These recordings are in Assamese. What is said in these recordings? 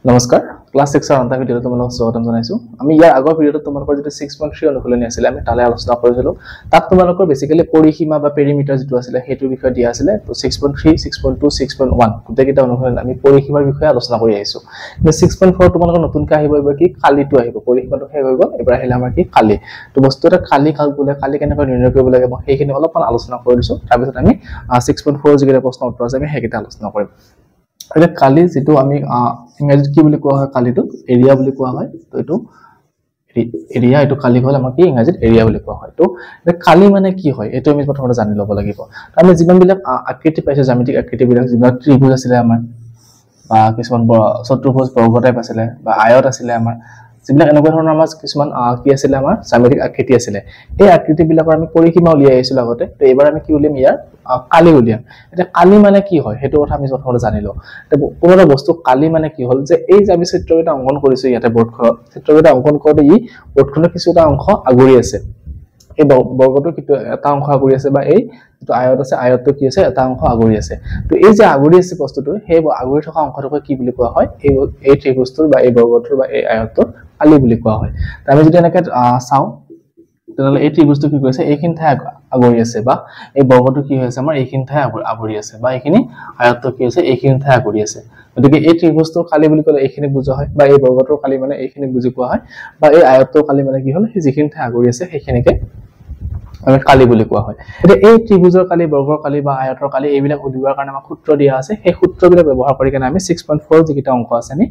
নমস্কাৰ ক্লাস 6 ৰ অন্তিম ভিডিঅ'ত তোমালোকক স্বাগতম জনাইছো আমি ইয়াৰ আগৰ ভিডিঅ'ত তোমালোকৰ যেটো 6.3 অনুকূলনী আছিল আমি তালে আলোচনা কৰিছিলো তাত তোমালোকৰ বেসিক্যালি পৰিসীমা বা পেৰিমিটাৰ যেটো আছিল হেতুৰ বিষয় দিয়া আছিল তো 6.3 6.2 6.1 গুটেকিটা অনুকূলনী আমি পৰিসীমাৰ বিষয়ে আলোচনা কৰি আইছো কিন্তু 6.4 তোমালোকৰ নতুনকৈ আহিব এবাৰ কি কালিটো আহিব পৰিসীমাটো হে হৈ গল এবাৰ আহিলে আমাৰ কি কালি তো বস্তুটা কালি কাল বোলে কালি কেনেকৈ নিৰ্ণয় কৰিব লাগে মই সেইখিনি অলপমান আলোচনা কৰি দিছো তাৰ পিছত আমি 6.4 যিকেইটা প্ৰশ্ন উত্তৰ আছে আমি হেকিটা আলোচনা কৰিম এটা কালি যেটো আমি ইংৰাজীত কি বুলি কোৱা হয় কালিটো এৰিয়া বুলি কোৱা হয় তো এটো এৰিয়া এটো কালি হল আমাৰ কি ইংৰাজীত এৰিয়া বুলি কোৱা হয় তো এটা কালি মানে কি হয় এটো আমি প্ৰথমতে জানি লব লাগিব আমি যিমান বিলাক আকৃতি পাইছে জ্যামিতিক আকৃতি বিলাক যিমান ত্ৰিভুজ আছিল আমাৰ বা কিছুমান চতুৰ্ভুজ বৰ্গ টাইপ আছিল বা আয়ত আছিল আমাৰ যিবিলাক এনেকুৱা ধৰণৰ আমাৰ কিছুমান কি আছিল আমাৰ জ্যামিতিক আকৃতি আছিল এই আকৃতি বিলাকৰ আমি পৰিসীমা উলিয়াই আইছিল আগতে তো এবাৰ আমি কি উলিয়াম ইয়াৰ কালি উলিয়াম এটা কালি মানে কি হয় হেতু কথা আমি প্ৰথমতে জানিলো কোনো বস্তু কালি মানে কি হল যে এই যে আমি চিত্ৰকেইটা অংকন কৰিছো ইয়াতে বৰ্ডখনত চিত্ৰকেইটা অংকন কৰোতে ই বৰ্ডখনৰ কিছু এটা অংশ আগুৰি আছে এই বৰ্গটো কিটো এটা অংশ আগুৰি আছে বা এই যেটো আয়ত আছে আয়তটো কি আছে এটা অংশ আগুৰি আছে তো এই যে আগুৰি আছে বস্তুটো সেই আগুৰি থকা অংশটোক কি বুলি কোৱা হয় এই ত্ৰিভুজটোৰ বা এই বৰ্গটোৰ বা এই আয়তটোৰ কালি বুলি কোৱা হয় তো আমি যদি এনেকৈ চাও তেনলে এই ত্ৰিভুজটো কি কৰিছে এইখিনি ঠাই আগুৰি আছে বা এই বৰ্গটো কি হৈছে আমাৰ এইখিনি ঠাই আগুৰি আছে বা এইখিনি আয়তটো কি হৈছে এইখিনি ঠাই আগুৰি আছে গতিকে এই ত্ৰিভুজটোৰ কালি বুলি ক'লে এইখিনি বুজা হয় বা এই বৰ্গটোৰ কালি মানে এইখিনি বুজি পোৱা হয় বা এই আয়তটোৰ কালি মানে কি হল যিখিনি ঠাই আগুৰি আছে সেইখিনিকে আমি কালি বুলি কোৱা হয় এটা এই ত্ৰিভুজৰ কালি বৰ্গৰ কালি বা আয়তৰ কালি এইবিলাক উলিওৱাৰ কাৰণে আমাক সূত্ৰ দিয়া আছে সেই সূত্ৰবিলাক ব্যৱহাৰ কৰি কেনে আমি 6.4 যিকিটা অংক আছে আমি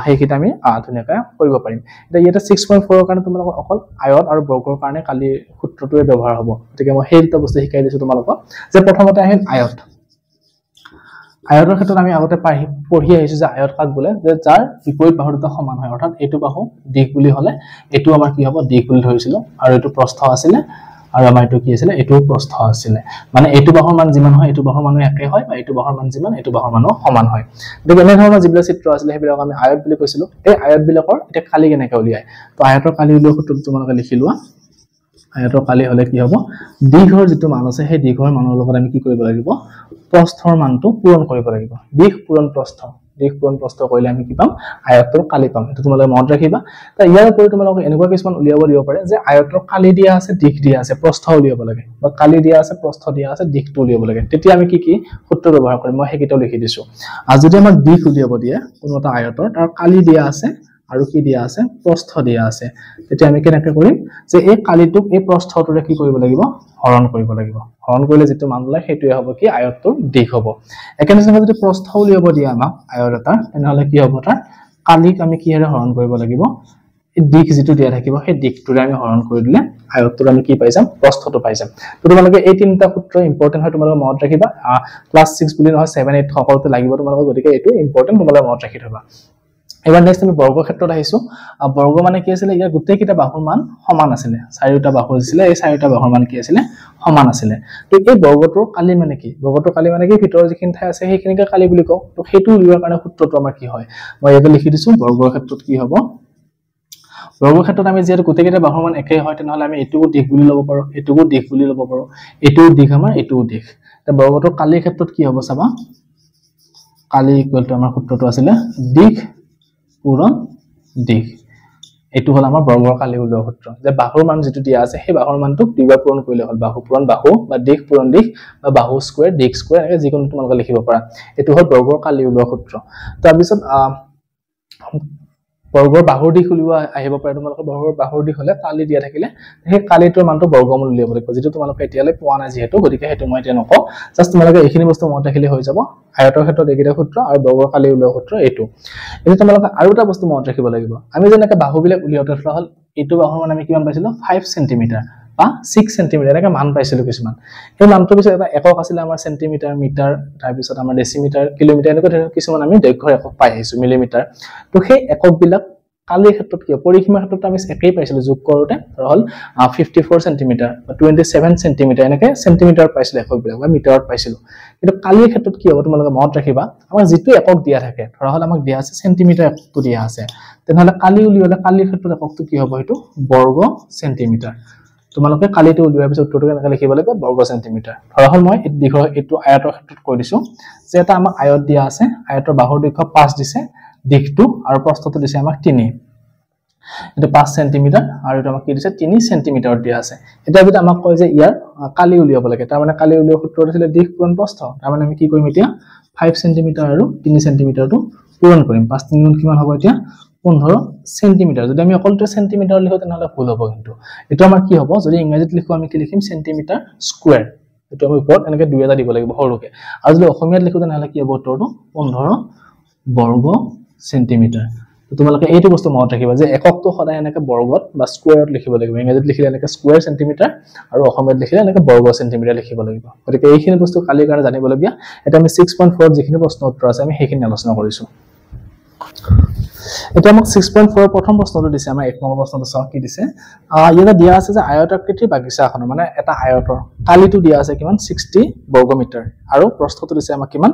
সেইকিটা আমি ধুনীয়াকৈ কৰিব পাৰিম এটা ইয়াতে 6.4 ৰ কাৰণে তোমালোকক অকল আয়ত আৰু বৰ্গৰ কাৰণে কালি সূত্ৰটোৱে ব্যৱহাৰ হ'ব গতিকে মই সেই দুটা বস্তু শিকাই দিছো তোমালোকক যে প্ৰথমতে আহিল আয়ত আয়তৰ ক্ষেত্ৰত আমি আগতে পঢ়ি আহিছো যে আয়ত কাক বোলে যে যাৰ বিপৰীত বাহুৰ দুটা সমান হয় অৰ্থাৎ এইটো বাহু দিশ বুলি হলে এটো আমাৰ কি হ'ব দিশ বুলি ধৰিছিল আৰু এটো প্ৰস্থ আছিল আৰু আমাৰ এটো কি আছিল এটো প্ৰস্থ আছিল মানে এটো বাহুৰ মান যিমান হয় এটো বাহুৰ মানো একে হয় বা এটো বাহুৰ মান যিমান এটো বাহুৰ মানো সমান হয় দেখো এনে ধৰণৰ যিবিলাক চিত্ৰ আছিল সেইবিলাক আমি আয়ত বুলি কৈছিলো এই আয়ত বিলাকৰ এটা কালি কেনেকৈ উলিয়ায় তো আয়তৰ কালি উলিওৱাৰ সূত্ৰটো তোমালোকে লিখি লোৱা আয়তৰ কালি হলে কি হ'ব দীঘৰ যেটো মান আছে সেই দীঘৰ মানৰ লগত আমি কি কৰিব লাগিব প্ৰস্থৰ মানটো পূৰণ কৰিব লাগিব দিশ পূৰণ প্ৰস্থ কৰিলে আমি কি পাম আয়তৰ কালি পাম এটো তোমালোকে মনত ৰাখিবা তা ইয়াৰ উপৰি তোমালোকে এনেকুৱা কিছুমান উলিয়াব দিব পাৰে যে আয়তৰ কালি দিয়া আছে দিশ দিয়া আছে প্ৰস্থ উলিয়াব লাগে বা কালি দিয়া আছে প্ৰস্থ দিয়া আছে দিশটো উলিয়াব লাগে তেতিয়া আমি কি সূত্ৰ ব্যৱহাৰ কৰিম মই হেকিটাও লিখি দিছো আৰু যদি আমাক দিশ উলিয়াব দিয়ে কোনো এটা আয়তৰ তাৰ কালি দিয়া আছে আৰু কি দিয়া আছে প্ৰস্থ দিয়া আছে তেতিয়া আমি কেনেকৈ কৰিম যে এই কালিটোক এই প্ৰস্থটোৰে কি কৰিব লাগিব হৰণ কৰিব লাগিব হৰণ কৰিলে যেটো মান ওলাই হেতুৱে হ'ব কি আয়তৰ দিশ হ'ব একেনিচিনা যদি প্ৰস্থ উলিয়াব দিয়ে আমাক আয়ত এটা এনেহলে কি হ'ব তাৰ কালিক আমি কিহেৰে হৰণ কৰিব লাগিব এই দিশ যেটো দিয়া থাকিব সেই দিশটোৰে আমি হৰণ কৰি দিলে আয়তটো আমি কি পাই যাম প্ৰস্থটো পাই যাম তো তোমালোকে এই তিনটা সূত্ৰ ইম্পৰ্টেন্ট হয় তোমালোকে মনত ৰাখিবা ক্লাস 6 বুলি নহয় 7 8 সকলোতে লাগিব তোমালোকে গতিকে এটো ইম্পৰ্টেন্ট তোমালোকে মনত ৰাখি থবা এবাৰ নেক্সট আমি বৰ্গ ক্ষেত্ৰত আহিছো বৰ্গ মানে কি আছিল ইয়াৰ গোটেই কিটা বাহুৰ মান সমান আছিল চাৰিটা বাহু আছিল এই চাৰিটা বাহুৰ মান কি আছিল সমান আছিল তো এই বৰ্গটোৰ কালি মানে কি বৰ্গটোৰ কালি মানে কি ভিতৰৰ যিখিনি ঠাই আছে সেইখিনিকে কালি বুলি কও তো হেতু উলিওৱাৰ কাৰণে সূত্ৰটো আমাৰ কি হয় মই ইয়াতে লিখি দিছো বৰ্গৰ ক্ষেত্ৰত কি হ'ব বৰ্গৰ ক্ষেত্ৰত আমি যেহেতু গোটেই কিটা বাহুৰ মান একে হয় তেনহলে আমি এটুকু দিশ বুলি ল'ব পাৰো এটুকু দিশ বুলি ল'ব পাৰো এটুকু দিশ আমাৰ এটুকু দিশ তে বৰ্গটোৰ কালিৰ ক্ষেত্ৰত কি হ'ব চাবা কালি ইকুৱেল টু আমাৰ সূত্ৰটো আছিল দিশ পূৰণ দিশ এটো হল আমাৰ বৰ্গৰ কালি উলিওৱাৰ সূত্ৰ যে বাহুৰ মান যেটো দিয়া আছে সেই বাহুৰ মানটো দুইবাৰ পূৰণ কৰিলে হল বাহু পূৰণ বাহু বা দিশ পূৰণ দিশ বা বাহু স্কয়াৰ দিশ স্কয়াৰ এনেকৈ যিকোনো তোমালোকে লিখিব পাৰা এটো হল বৰ্গৰ কালি উলিওৱাৰ সূত্ৰ তাৰ পিছত বৰ্গৰ বাহুৰ দিশ উলিওৱা আহিব পাৰে তোমালোকৰ বৰ্গৰ বাহুৰ দিশ হলে কালি দিয়া থাকিলে সেই কালিটোৰ মানটো বৰ্গমূল উলিয়াব লাগিব যেটো তোমালোকে এতিয়ালৈ পোৱা নাই যেহেতু গতিকে হেতু মই এতিয়া নকও জাস্ট তোমালোকে এইখিনি বস্তু মনত ৰাখিলে হৈ যাব আয়তৰ ক্ষেত্ৰত এইকেইটা সূত্ৰ আৰু বৰ্গৰ কালি উলিওৱাৰ সূত্ৰ এটো এতিয়া তোমালোকে আৰু এটা বস্তু মনত ৰাখিব লাগিব আমি যেনেকৈ বাহুবিলাক উলিয়াওতে হল এটো বাহুৰ মান আমি কিমান পাইছিলো 5 সেন্টিমিটাৰ বা 6 সেন্টিমিটাৰ এনেকৈ মান পাইছিলো কিছুমান এই মানটো পিছত এটা একক আছিল আমাৰ সেন্টিমিটাৰ মিটাৰ তাৰ পিছত আমাৰ ডেসিমিটাৰ কিলোমিটাৰ এনেকৈ ধৰণৰ কিছুমান আমি দৈৰ্ঘ্যৰ একক পাই আহিছো মিলিমিটাৰ তো সেই একক বিলাক কালিৰ ক্ষেত্ৰত কি পৰিসীমাৰ ক্ষেত্ৰত আমি একেই পাইছিলো যোগ কৰোতে হল 54 সেন্টিমিটাৰ বা 27 সেন্টিমিটাৰ এনেকৈ সেন্টিমিটাৰ পাইছিলো একক বিলাক বা মিটাৰত পাইছিলো কিন্তু কালিৰ ক্ষেত্ৰত কি হ'ব তোমালোকে মনত ৰাখিবা আমাৰ যেটো একক দিয়া থাকে হল আমাক দিয়া আছে সেন্টিমিটাৰ এককটো দিয়া আছে তেনহলে কালি উলিওলে কালিৰ ক্ষেত্ৰত এককটো কি হ'ব হেতু বৰ্গ সেন্টিমিটাৰ তোমালোকে কালিটো উলিওৱাৰ পিছত উত্তৰটো কেনেকৈ লিখিব লাগিব বৰ্গ সেন্টিমিটাৰ হল মই এটো আয়তৰ ক্ষেত্ৰত কৈ দিছো যে এটা আমাক আয়ত দিয়া আছে আয়তৰ বাহুৰ দৈৰ্ঘ্য 5 দিছে দিশটো আৰু প্ৰস্থটো দিছে আমাক 3 এটা 5 সেন্টিমিটাৰ আৰু এটা আমাক কি দিছে 3 সেন্টিমিটাৰ দিয়া আছে এটা যদি আমাক কয় যে ইয়াৰ কালি উলিয়াব লাগে তাৰ মানে কালি উলিওৱাৰ সূত্ৰটো আছিল দিশ পূৰণ প্ৰস্থ তাৰ মানে আমি কি কৰিম এতিয়া 5 সেন্টিমিটাৰ আৰু 3 সেন্টিমিটাৰটো পূৰণ কৰিম 5 3 গুণ কিমান হ'ব এতিয়া 15 সেন্টিমিটাৰ যদি আমি অকলটো সেন্টিমিটাৰ লিখো তেনহলে ভুল হ'ব কিন্তু এটা আমাৰ কি হ'ব যদি ইংৰাজীত লিখো আমি কি লিখিম সেন্টিমিটাৰ স্কয়াৰ এটো আমি ওপৰত এনেকে 2 এটা দিব লাগিব হৰুকে আৰু যদি অসমীয়াত লিখো তেনহলে কি হ'ব উত্তৰটো 15 বৰ্গ সেন্টিমিটাৰ তো তোমালোকে এইটো বস্তু মনত ৰাখিবা যে এককটো সদায় এনেকে বৰ্গত বা স্কয়াৰত লিখিব লাগিব ইংৰাজীত লিখিলে এনেকে স্কয়াৰ সেন্টিমিটাৰ আৰু অসমীয়াত লিখিলে এনেকে বৰ্গ সেন্টিমিটাৰ লিখিব লাগিব গতিকে এইখিনি বস্তু কালিৰ কাৰণে জানিব লগিয়া এটা আমি 6.4 যিখিনি প্ৰশ্ন উত্তৰ আছে আমি সেইখিনি আলোচনা কৰিছো এটা আমাক 6.4 প্ৰথম প্ৰশ্নটো দিছে আমাৰ এক নম্বৰ প্ৰশ্নটো চাও কি দিছে ইয়াতে দিয়া আছে যে আয়তাকৃতিৰ বাগিচাখন মানে এটা আয়তৰ কালিটো দিয়া আছে কিমান 60 বৰ্গ মিটাৰ আৰু প্ৰস্থটো দিছে আমাক কিমান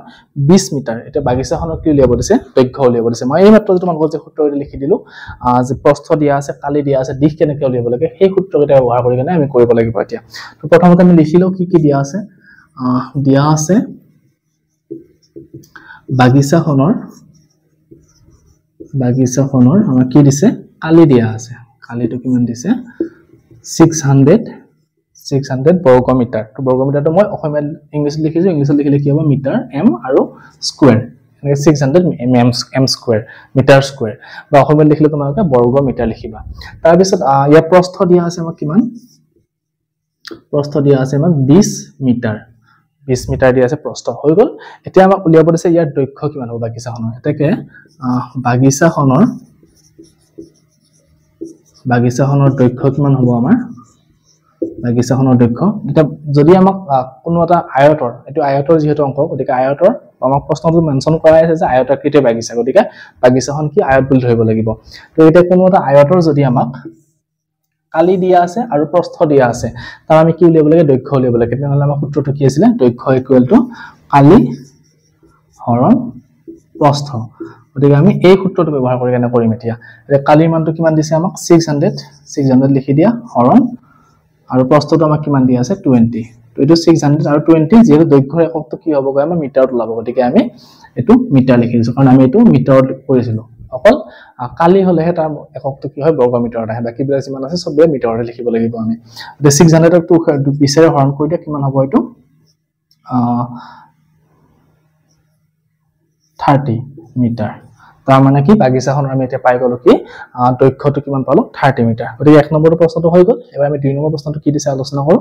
20 মিটাৰ এটা বাগিচাখনৰ কি উলিয়াব দিছে দৈৰ্ঘ্য উলিয়াব দিছে মই এই মাত্ৰ তোমালোকক যে সূত্ৰটো লিখি দিলো যে প্ৰস্থ দিয়া আছে কালি দিয়া আছে দিশ কেনেকৈ উলিয়াব লাগে সেই সূত্ৰকেইটা ব্যৱহাৰ কৰি কিনে আমি কৰিব লাগিব এতিয়া তো প্ৰথমতে আমি লিখিলো কি দিয়া আছে বাগিচাখনৰ আমাৰ কি দিছে কালি দিয়া আছে কালিটো কিমান দিছে 600 বৰ্গ মিটাৰ তো বৰ্গ মিটাৰটো মই অসমীয়া ইংলিছত লিখিছো ইংলিছত লিখিলে কি হ'ব মিটাৰ এম আৰু স্কয়াৰ মানে 600 এম স্কয়াৰ মিটাৰ স্কয়াৰ বা অসমীয়াত লিখিলে তোমালোকে বৰ্গ মিটাৰ লিখিবা তাৰ পিছত ইয়াৰ প্ৰস্থ দিয়া আছে আমাক কিমান প্ৰস্থ দিয়া আছে আমাক 20 মিটাৰ দিয়া আছে প্ৰস্থ হৈ গল এতিয়া আমাক উলিয়াব দিছে ইয়াৰ দৈৰ্ঘ্য কিমান হ'ব বাগিচাখনৰ এটাকে বাগিচাখনৰ দৈৰ্ঘ্য কিমান হ'ব আমাৰ বাগিচাখনৰ দৈৰ্ঘ্য এটা যদি আমাক কোনো এটা আয়তৰ এটো আয়তৰ যেহেতু অংক গতিকে আয়তৰ আমাক প্ৰশ্নটো মেনশন কৰা আছে যে আয়তাকৃতিৰ বাগিচা গতিকে বাগিচাখন কি আয়ত বুলি ধৰিব লাগিব তো এটা কোনো এটা আয়তৰ যদি আমাক কালি দিয়া আছে আৰু প্ৰস্থ দিয়া আছে তাৰ আমি কি উলিয়াব লাগে দৈৰ্ঘ্য উলিয়াব লাগে তেনেহলে আমাৰ সূত্ৰটো কি আছিল দৈৰ্ঘ্য কালি হৰণ প্ৰস্থ গতিকে আমি এই সূত্ৰটো ব্যৱহাৰ কৰি কেনে কৰিম এতিয়া কালিৰ মানটো কিমান দিছে আমাক 600 লিখি দিয়া হৰণ আৰু প্ৰস্থটো আমাক কিমান দিয়া আছে 20 তো এটো 600 আৰু 20 যেহেতু দৈৰ্ঘ্যৰ এককটো কি হ'ব গৈ আমাৰ মিটাৰত ওলাব গতিকে আমি এটো মিটাৰ লিখি দিছো কাৰণ আমি এটো মিটাৰত কৰিছিলো অকল কালি হলেহে তাৰ এককটো কি হয় বৰ্গ মিটাৰত আহে বাকি বিলাক যিমান আছে সবে মিটাৰত লিখিব লাগিব আমি 600 ক 20 ৰে হৰণ কৰি দিয়া কিমান হ'ব এটো 30 মিটাৰ তাৰ মানে কি বাগিচাখনৰ আমি এতিয়া পাই গলো কি দৈৰ্ঘ্যটো কিমান পালো 30 মিটাৰ গতিকে এক নম্বৰৰ প্ৰশ্নটো হৈ গল এবাৰ আমি দুই নম্বৰ প্ৰশ্নটো কি দিছে আলোচনা কৰো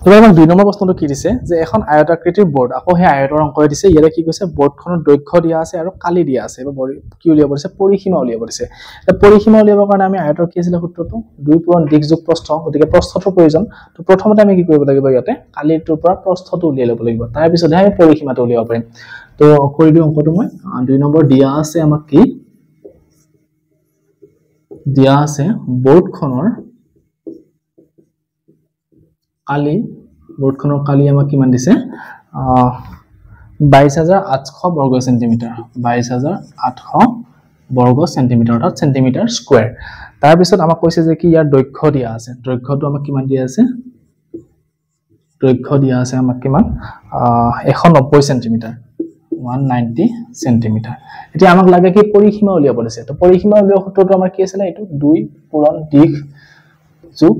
এবাৰ আমাক দুই নম্বৰ প্ৰশ্নটো কি দিছে যে এখন আয়তাকৃতিৰ বৰ্ড আকৌ হে আয়তৰ অংকই দিছে ইয়াৰে কি কৈছে বৰ্ডখনৰ দৈৰ্ঘ্য দিয়া আছে আৰু কালি দিয়া আছে এবাৰ কি উলিয়াব দিছে পৰিসীমা উলিয়াব দিছে এই পৰিসীমা উলিয়াবৰ কাৰণে আমি আয়তৰ কি আছিল সূত্ৰটো 2 পূৰণ দিশ যোগ প্ৰস্থ গতিকে প্ৰস্থটোৰ প্ৰয়োজন তো প্ৰথমতে আমি কি কৰিব লাগিব ইয়াতে কালিটোৰ পৰা প্ৰস্থটো উলিয়াই ল'ব লাগিব তাৰ পিছতহে আমি পৰিসীমাটো উলিয়াব পাৰিম তো কৰি দিও অংকটো মই 2 নম্বৰ দিয়া আছে আমাক কি দিয়া আছে বৰ্ডখনৰ কালি আমাক কিমান দিছে 22800 বৰ্গ সেন্টিমিটাৰ 22800 বৰ্গ সেন্টিমিটাৰ অৰ্থাৎ সেন্টিমিটাৰ স্কয়াৰ তাৰ পিছত আমাক কৈছে যে কি ইয়াৰ দৈৰ্ঘ্য দিয়া আছে দৈৰ্ঘ্যটো আমাক কিমান দিয়া আছে আমাক কিমান 190 সেন্টিমিটাৰ 190 সেন্টিমিটাৰ এতিয়া আমাক লাগে কি পৰিসীমা উলিয়াব দিছে তো পৰিসীমা উলিওৱা সূত্ৰটো আমাৰ কি আছিল এটো 2 পূৰণ দিশ যোগ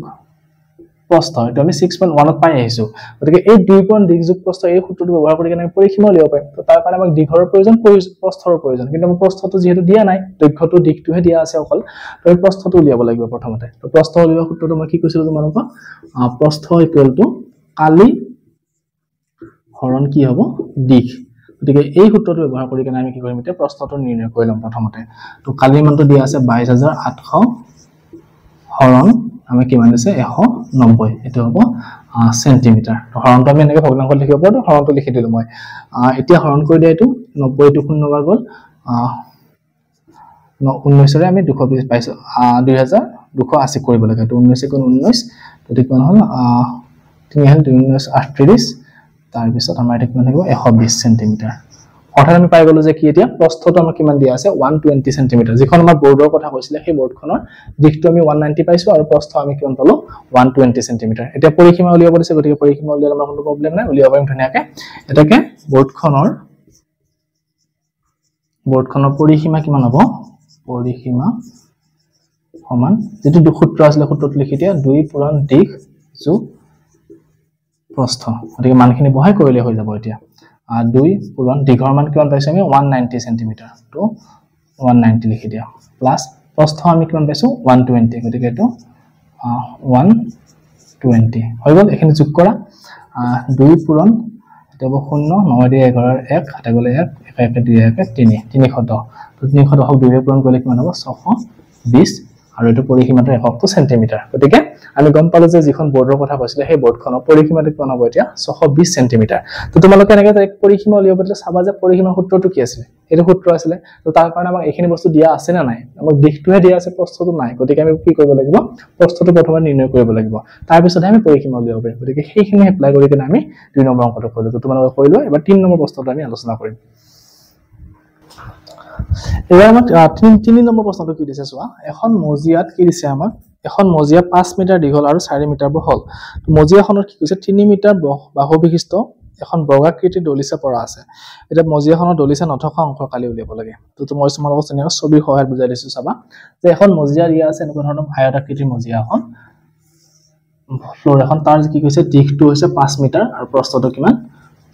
প্ৰস্থ এটো আমি 6.1 ত পাই আহিছো গতিকে এই 2 পূৰণ দিশ যোগ প্ৰস্থ এই সূত্ৰটো ব্যৱহাৰ কৰি কেনে পৰিসীমা উলিয়াব পাৰিম তো তাৰ কাৰণে আমাক দিশৰ প্ৰয়োজন প্ৰস্থৰ প্ৰয়োজন কিন্তু আমাৰ প্ৰস্থটো যেহেতু দিয়া নাই দৈৰ্ঘ্যটো দিশটোহে দিয়া আছে অকল তো এই প্ৰস্থটো উলিয়াব লাগিব প্ৰথমতে তো প্ৰস্থ উলিওৱা সূত্ৰটো মই কি কৈছিলো তোমালোকক প্ৰস্থ কালি হৰণ কি হ'ব দিশ গতিকে এই সূত্ৰটো ব্যৱহাৰ কৰি কেনে আমি কি কৰিম এতিয়া প্ৰস্থটো নিৰ্ণয় কৰি লম প্ৰথমতে তো কালিৰ মানটো দিয়া আছে 22800 হৰণ আমি কিমান আছে 190 এটো হ'ব সেন্টিমিটাৰ তো হৰণটো আমি এনেকৈ ভগ্নাংশ লিখিব পাৰো হৰণটো লিখি দিলো মই এতিয়া হৰণ কৰি দিয়া এটো 90 টো শূন্য বাৰ গল 19 ৰে আমি 220 পাইছো 2280 কৰিব লাগে তো 19 গুণ 19 তো কিমান হল 319 তাৰ পিছত আমাৰ এটা কিমান হ'ব 120 সেন্টিমিটাৰ অৰ্থাৎ আমি পাই গলো যে কি এতিয়া প্ৰস্থটো আমাক কিমান দিয়া আছে 120 সেন্টিমিটাৰ যিখন আমাৰ বৰ্ডৰ কথা কৈছিলে সেই বৰ্ডখনৰ দিশটো আমি 190 পাইছো আৰু প্ৰস্থ আমি কিমান পালো 120 সেন্টিমিটাৰ এতিয়া পৰিসীমা উলিয়াব দিছে গতিকে পৰিসীমা উলিয়ালে আমাৰ কোনো প্ৰবলেম নাই উলিয়াব পাৰিম ধুনীয়াকৈ এটাকে বৰ্ডখনৰ বৰ্ডখনৰ পৰিসীমা কিমান হ'ব পৰিসীমা সমান যেটো সূত্ৰ আছিল সূত্ৰটো লিখি দিয়া 2 পূৰণ দিশ যোগ প্ৰস্থ গতিকে মানখিনি বহাই কৰিলে হৈ যাব এতিয়া 2 পূৰণ দিঘৰ মান কিমান পাইছো আমি 190 cm তো 190 লিখি দিয়া প্লাস প্ৰস্থ আমি কিমান পাইছো 120 গতিকে এটো 120 হৈ গল এখিনি যোগ কৰা 2 পূৰণ এটা 0 9 দিয়ে 11 1 হাতে গলে 1 1 2 1 3 310 তো 310 হক 2 পূৰণ কৰিলে কিমান হ'ব 620 আৰু এটো পৰিসীমাটো 1 সেন্টিমিটাৰ গতিকে আমি গম পালো যে যিখন বৰ্ডৰ কথা কৈছিলে সেই বৰ্ডখনৰ পৰিসীমাটো কিমান হ'ব এতিয়া 620 সেন্টিমিটাৰ তো তোমালোকে এনেকৈ এক পৰিসীমা উলিয়াবলৈ চাবা যে পৰিসীমাৰ সূত্ৰটো কি আছিল এটো সূত্ৰ আছিল তো তাৰ কাৰণে আমাক এইখিনি বস্তু দিয়া আছে না নাই আমাক দিশটোহে দিয়া আছে প্ৰস্থটো নাই গতিকে আমি কি কৰিব লাগিব প্ৰস্থটো প্ৰথমে নিৰ্ণয় কৰিব লাগিব তাৰ পিছত আমি পৰিসীমা উলিয়াব পাৰিম গতিকে সেইখিনি এপ্লাই কৰি কিনে আমি 2 নম্বৰ অংকটো কৰিলো তো তোমালোকে কৰিলো এবাৰ 3 নম্বৰ প্ৰশ্নটো আমি আলোচনা কৰিম এবাৰ আমাক 3 নম্বৰ প্ৰশ্নটো কি দিছে চোৱা এখন মজিয়াত কি দিছে আমাক এখন মজিয়া 5 মিটাৰ দীঘল আৰু 4 মিটাৰ বহল তো মজিয়াখনৰ কি কৈছে 3 মিটাৰ বাহু বিশিষ্ট এখন বৰ্গাকৃতিৰ দলিচা পৰা আছে এটা মজিয়াখনৰ দলিচা নথকা অংশ কালি উলিয়াব লাগে তো মই তোমালোকক এনেকৈ ছবিৰ সহায়ত বুজাই দিছো চাবা যে এখন মজিয়া দিয়া আছে এনেকুৱা ধৰণৰ আয়তাকৃতিৰ মজিয়া এখন ফ্লোৰ এখন তাৰ কি কৈছে দিশটো হৈছে 5 মিটাৰ আৰু প্ৰস্থটো কিমান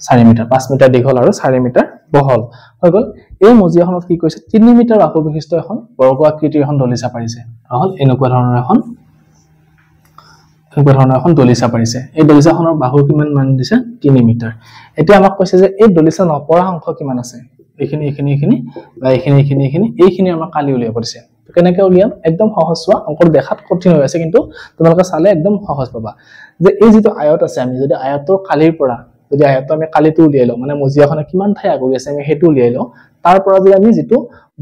4 মিটাৰ 5 মিটাৰ দীঘল আৰু 4 মিটাৰ বহল হৈ গল এই মজিয়াখনত কি কৈছে 3 মিটাৰ বাহু বিশিষ্ট এখন বৰ্গাকৃতিৰ এখন দলিচা পাৰিছে হল এনেকুৱা ধৰণৰ এখন দলিচা পাৰিছে এই দলিচাখনৰ বাহু কিমান মান দিছে 3 মিটাৰ এতিয়া আমাক কৈছে যে এই দলিচা নপৰা অংশ কিমান আছে এইখিনি বা এইখিনি আমাক কালি উলিয়াব দিছে কেনেকৈ উলিয়াম একদম সহজ হোৱা অংকৰ দেখাত কঠিন হৈ আছে কিন্তু তোমালোকে চালে একদম সহজ পাবা যে এই যেটো আয়ত আছে আমি যদি আয়তৰ কালিৰ পৰা যদি আয়ত আমি কালিটো উলিয়াই লওঁ মানে মজিয়াখনে কিমান ঠাই আগুৰি আছে আমি হেতু উলিয়াই লওঁ তাৰ পৰা যদি আমি যেটো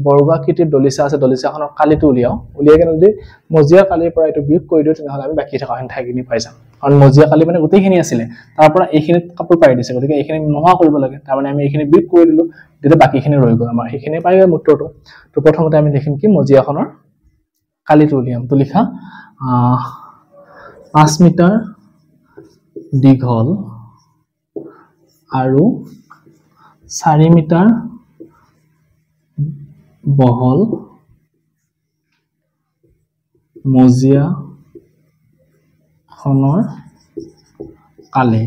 বৰ্গাকৃতিৰ দলিচা আছে দলিচাখনৰ কালিটো উলিয়াই কেনে যদি মজিয়া কালিৰ পৰা এটো বিয়োগ কৰি দিও তেনেহলে আমি বাকি থকা ঠাইখিনি পাই যাম কাৰণ মজিয়া কালি মানে গোটেইখিনি আছিল তাৰ পৰা এইখিনিত কাপোৰ পাই দিছে গতিকে এইখিনি নোহোৱা কৰিব লাগে তাৰ মানে আমি এইখিনি বিয়োগ কৰি দিলো তেতিয়া বাকিখিনি ৰৈ গ'ল আমাৰ এইখিনি পাই গ'ল উত্তৰটো তো প্ৰথমতে আমি লিখিম কি মজিয়াখনৰ কালিটো উলিয়াম তো লিখা 5 মিটাৰ দীঘল আৰু 4 মিটাৰ বহল মজিয়া খনৰ কালি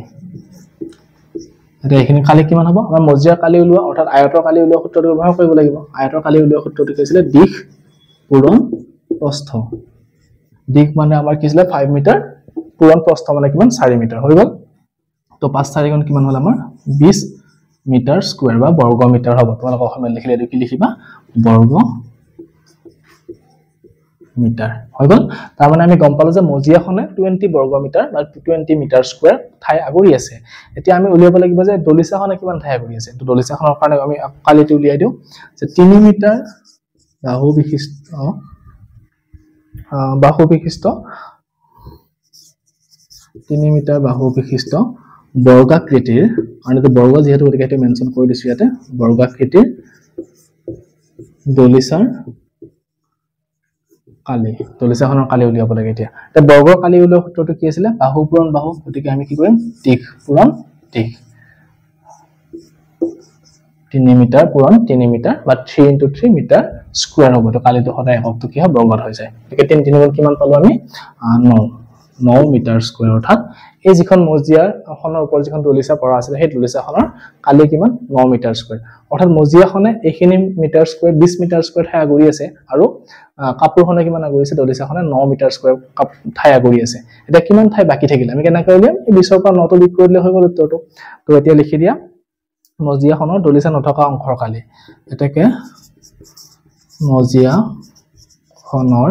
এটা এখিনি কালি কিমান হ'ব আমাৰ মজিয়াৰ কালি উলিওৱা অৰ্থাৎ আয়তৰ কালি উলিওৱা সূত্ৰটো ব্যৱহাৰ কৰিব লাগিব আয়তৰ কালি উলিওৱা সূত্ৰটো কি আছিল দিশ পূৰণ প্ৰস্থ দিশ মানে আমাৰ কি আছিল 5 মিটাৰ পূৰণ প্ৰস্থ মানে কিমান 4 মিটাৰ হৈ গ'ল তো 5 4 গুণ কিমান হ'ল আমাৰ 20 মিটাৰ স্কয়াৰ বা বৰ্গ মিটাৰ হ'ব তোমালোকে অসমীয়াত লিখিলে এটো কি লিখিবা বৰ্গ মিটাৰ হৈ গ'ল তাৰ মানে আমি গম পালো যে মজিয়াখনে 20 বৰ্গ মিটাৰ বা 20 মিটাৰ স্কয়াৰ ঠাই আগুৰি আছে এতিয়া আমি উলিয়াব লাগিব যে দলিচাখনে কিমান ঠাই আগুৰি আছে তো দলিচাখনৰ কাৰণে আমি কালিটো উলিয়াই দিও যে 3 মিটাৰ বাহু বিশিষ্ট 3 মিটাৰ বাহু বিশিষ্ট বৰ্গাকৃতিৰ আৰু এটা বৰ্গ যেহেতু গতিকে এটা মেনশন কৰি দিছো ইয়াতে বৰ্গাকৃতিৰ দলিচাৰ কালি দলিচাখনৰ কালি উলিয়াব লাগে এতিয়া তে বৰ্গৰ কালি উলিওৱা সূত্ৰটো কি আছিল বাহু পূৰণ বাহু গতিকে আমি কি কৰিম দিশ পূৰণ দিশ 3 মিটাৰ পূৰণ 3 মিটাৰ বা 3 * 3 মিটাৰ স্কয়াৰ হ'ব তো কালিটো সদায় এককটো কি হয় বৰ্গত হৈ যায় গতিকে 3 3 গুণ কিমান পালো আমি 9 মিটাৰ স্কয়াৰ অৰ্থাৎ এই যিখন মজিয়াৰ খনৰ ওপৰ যিখন দলিচা পৰা আছিল সেই দলিচাখনৰ কালি কিমান 9 মিটাৰ স্কয়াৰ অৰ্থাৎ মজিয়াখনে এইখিনি মিটাৰ স্কয়াৰ 20 মিটাৰ স্কয়াৰ ঠাই আগুৰি আছে আৰু কাপোৰখনে কিমান আগুৰি আছে দলিচাখনে 9 মিটাৰ স্কয়াৰ ঠাই আগুৰি আছে এটা কিমান ঠাই বাকি থাকিল আমি কেনেকৈ উলিয়াম এই 20 ৰ পৰা 9 টো বিয়োগ কৰিলে হৈ গ'ল উত্তৰটো তো এতিয়া লিখি দিয়া মজিয়াখনৰ দলিচা নথকা অংশৰ কালি এটাকে মজিয়াখনৰ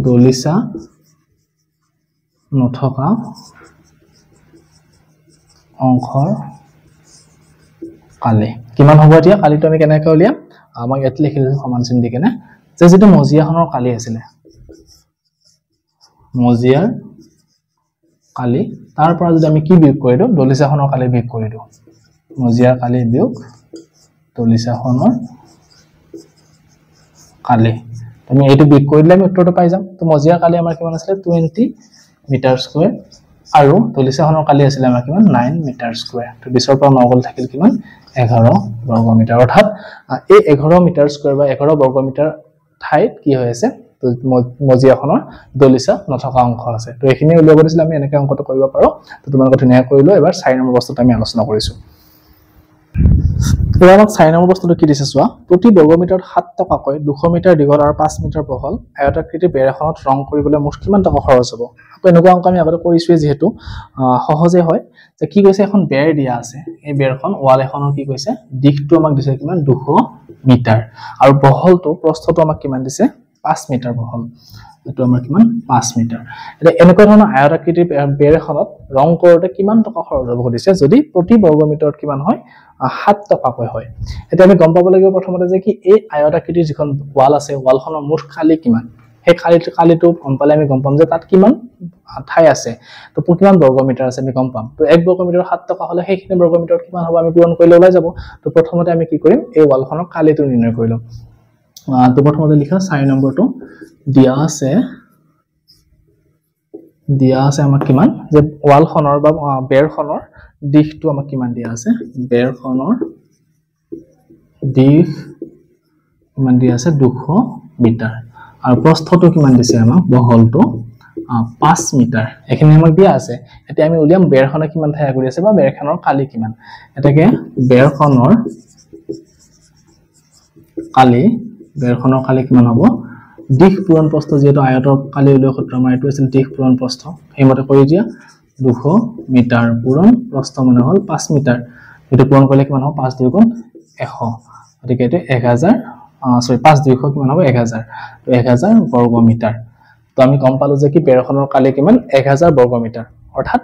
দলিচা নথকা অংশৰ কালি কিমান হ'ব এতিয়া কালিটো আমি কেনেকৈ উলিয়াম আমাক ইয়াত লিখিলে সমান চিন দি কেনে যে যেটো মজিয়াখনৰ কালি আছিল মজিয়াৰ কালি তাৰ পৰা যদি আমি কি বিয়োগ কৰি দিও দলিচাখনৰ কালি বিয়োগ কৰি দিও মজিয়াৰ কালি বিয়োগ দলিচাখনৰ কালি তুমি এইটো বিয়োগ কৰি দিলে আমি উত্তৰটো পাই যাম তো মজিয়াৰ কালি আমাৰ কিমান আছিল 20 মিটাৰ স্কয়াৰ আৰু দলিচাখনৰ কালি আছিল আমাৰ কিমান 9 মিটাৰ স্কয়াৰ তো 20 পৰা 9 গল থাকিল কিমান 11 বৰ্গ মিটাৰ অৰ্থাৎ এই 11 মিটাৰ স্কয়াৰ বা 11 বৰ্গ মিটাৰ ঠাইত কি হৈ আছে তো মজিয়াখনৰ দলিচা নথকা অংশ আছে তো এখিনি উলিয়াব দিছিল আমি এনেকৈ অংকটো কৰিব পাৰো তো তোমালোকে ধুনীয়া কৰিলো এবাৰ 4 নম্বৰ বস্তুটো আমি আলোচনা কৰিছো এবাৰ আমাক 4 নম্বৰ বস্তুটো কি দিছে চোৱা প্ৰতি বৰ্গ মিটাৰত 7 টকাকৈ 200 মিটাৰ দীঘল আৰু 5 মিটাৰ বহল আয়তাকৃতি বেৰ এখনত ৰং কৰিবলৈ মুঠ কিমান টকা খৰচ হ'ব তো এনেকুৱা অংক আমি আগতে কৰিছোৱে যেহেতু সহজে হয় যে কি কৈছে এখন বেৰ দিয়া আছে এই বেৰখন ওয়াল এখনৰ কি কৈছে দিশটো আমাক দিছে কিমান 200 মিটাৰ আৰু বহলটো প্ৰস্থটো আমাক কিমান দিছে 5 মিটাৰ বহল এটো আমাৰ কিমান 5 মিটাৰ এটা এনেকুৱা ধৰণৰ আয়তাকৃতি বেৰ এখনত ৰং কৰোতে কিমান টকা খৰচ হ'ব দিছে যদি প্ৰতি বৰ্গ মিটাৰত কিমান হয় 7 টকাকৈ হয় এটা আমি গম পাব লাগিব প্ৰথমতে যে কি এই আয়তাকৃতিৰ যিখন ওয়াল আছে ওয়ালখনৰ মুঠ খালি কিমান সেই খালিটো গম পালে আমি গম পাম যে তাত কিমান ঠাই আছে তো কিমান বৰ্গ মিটাৰ আছে আমি গম পাম তো 1 বৰ্গ মিটাৰ 7 টকা হলে সেইখিনি বৰ্গ মিটাৰত কিমান হ'ব আমি পূৰণ কৰিলে ওলাই যাব তো প্ৰথমতে আমি কি কৰিম এই ওয়ালখনৰ খালিটো নিৰ্ণয় কৰি লম তো প্ৰথমতে লিখা 4 নম্বৰটো দিয়া আছে আমাক কিমান যে ওয়ালখনৰ বা বেৰখনৰ দিশটো আমাক কিমান দিয়া আছে বেৰখনৰ দিশ কিমান দিয়া আছে 200 মিটাৰ আৰু প্ৰস্থটো কিমান দিছে আমাক বহলটো 5 মিটাৰ এখিনি আমাক দিয়া আছে এতিয়া আমি উলিয়াম বেৰখনে কিমান ঠাই কৰি আছে বা বেৰখনৰ কালি কিমান এটাকে বেৰখনৰ কালি কিমান হ'ব দিশ পূৰণ প্ৰস্থ যেটো আয়তৰ কালি উলিওৱা সূত্ৰ আমাৰ এটো আছিল দিশ পূৰণ প্ৰস্থ হেমতে কৰি দিয়া 200 মিটাৰ পূৰণ প্ৰস্থ মানে হল 5 মিটাৰ এটো পূৰণ কৰিলে কিমান হ'ব 5 2 গুণ 100 গতিকে এটো 1000 5 200 কিমান হ'ব 1000 তো 1000 বৰ্গ মিটাৰ তো আমি গম পালো যে কি বেৰখনৰ কালি কিমান 1000 বৰ্গ মিটাৰ অৰ্থাৎ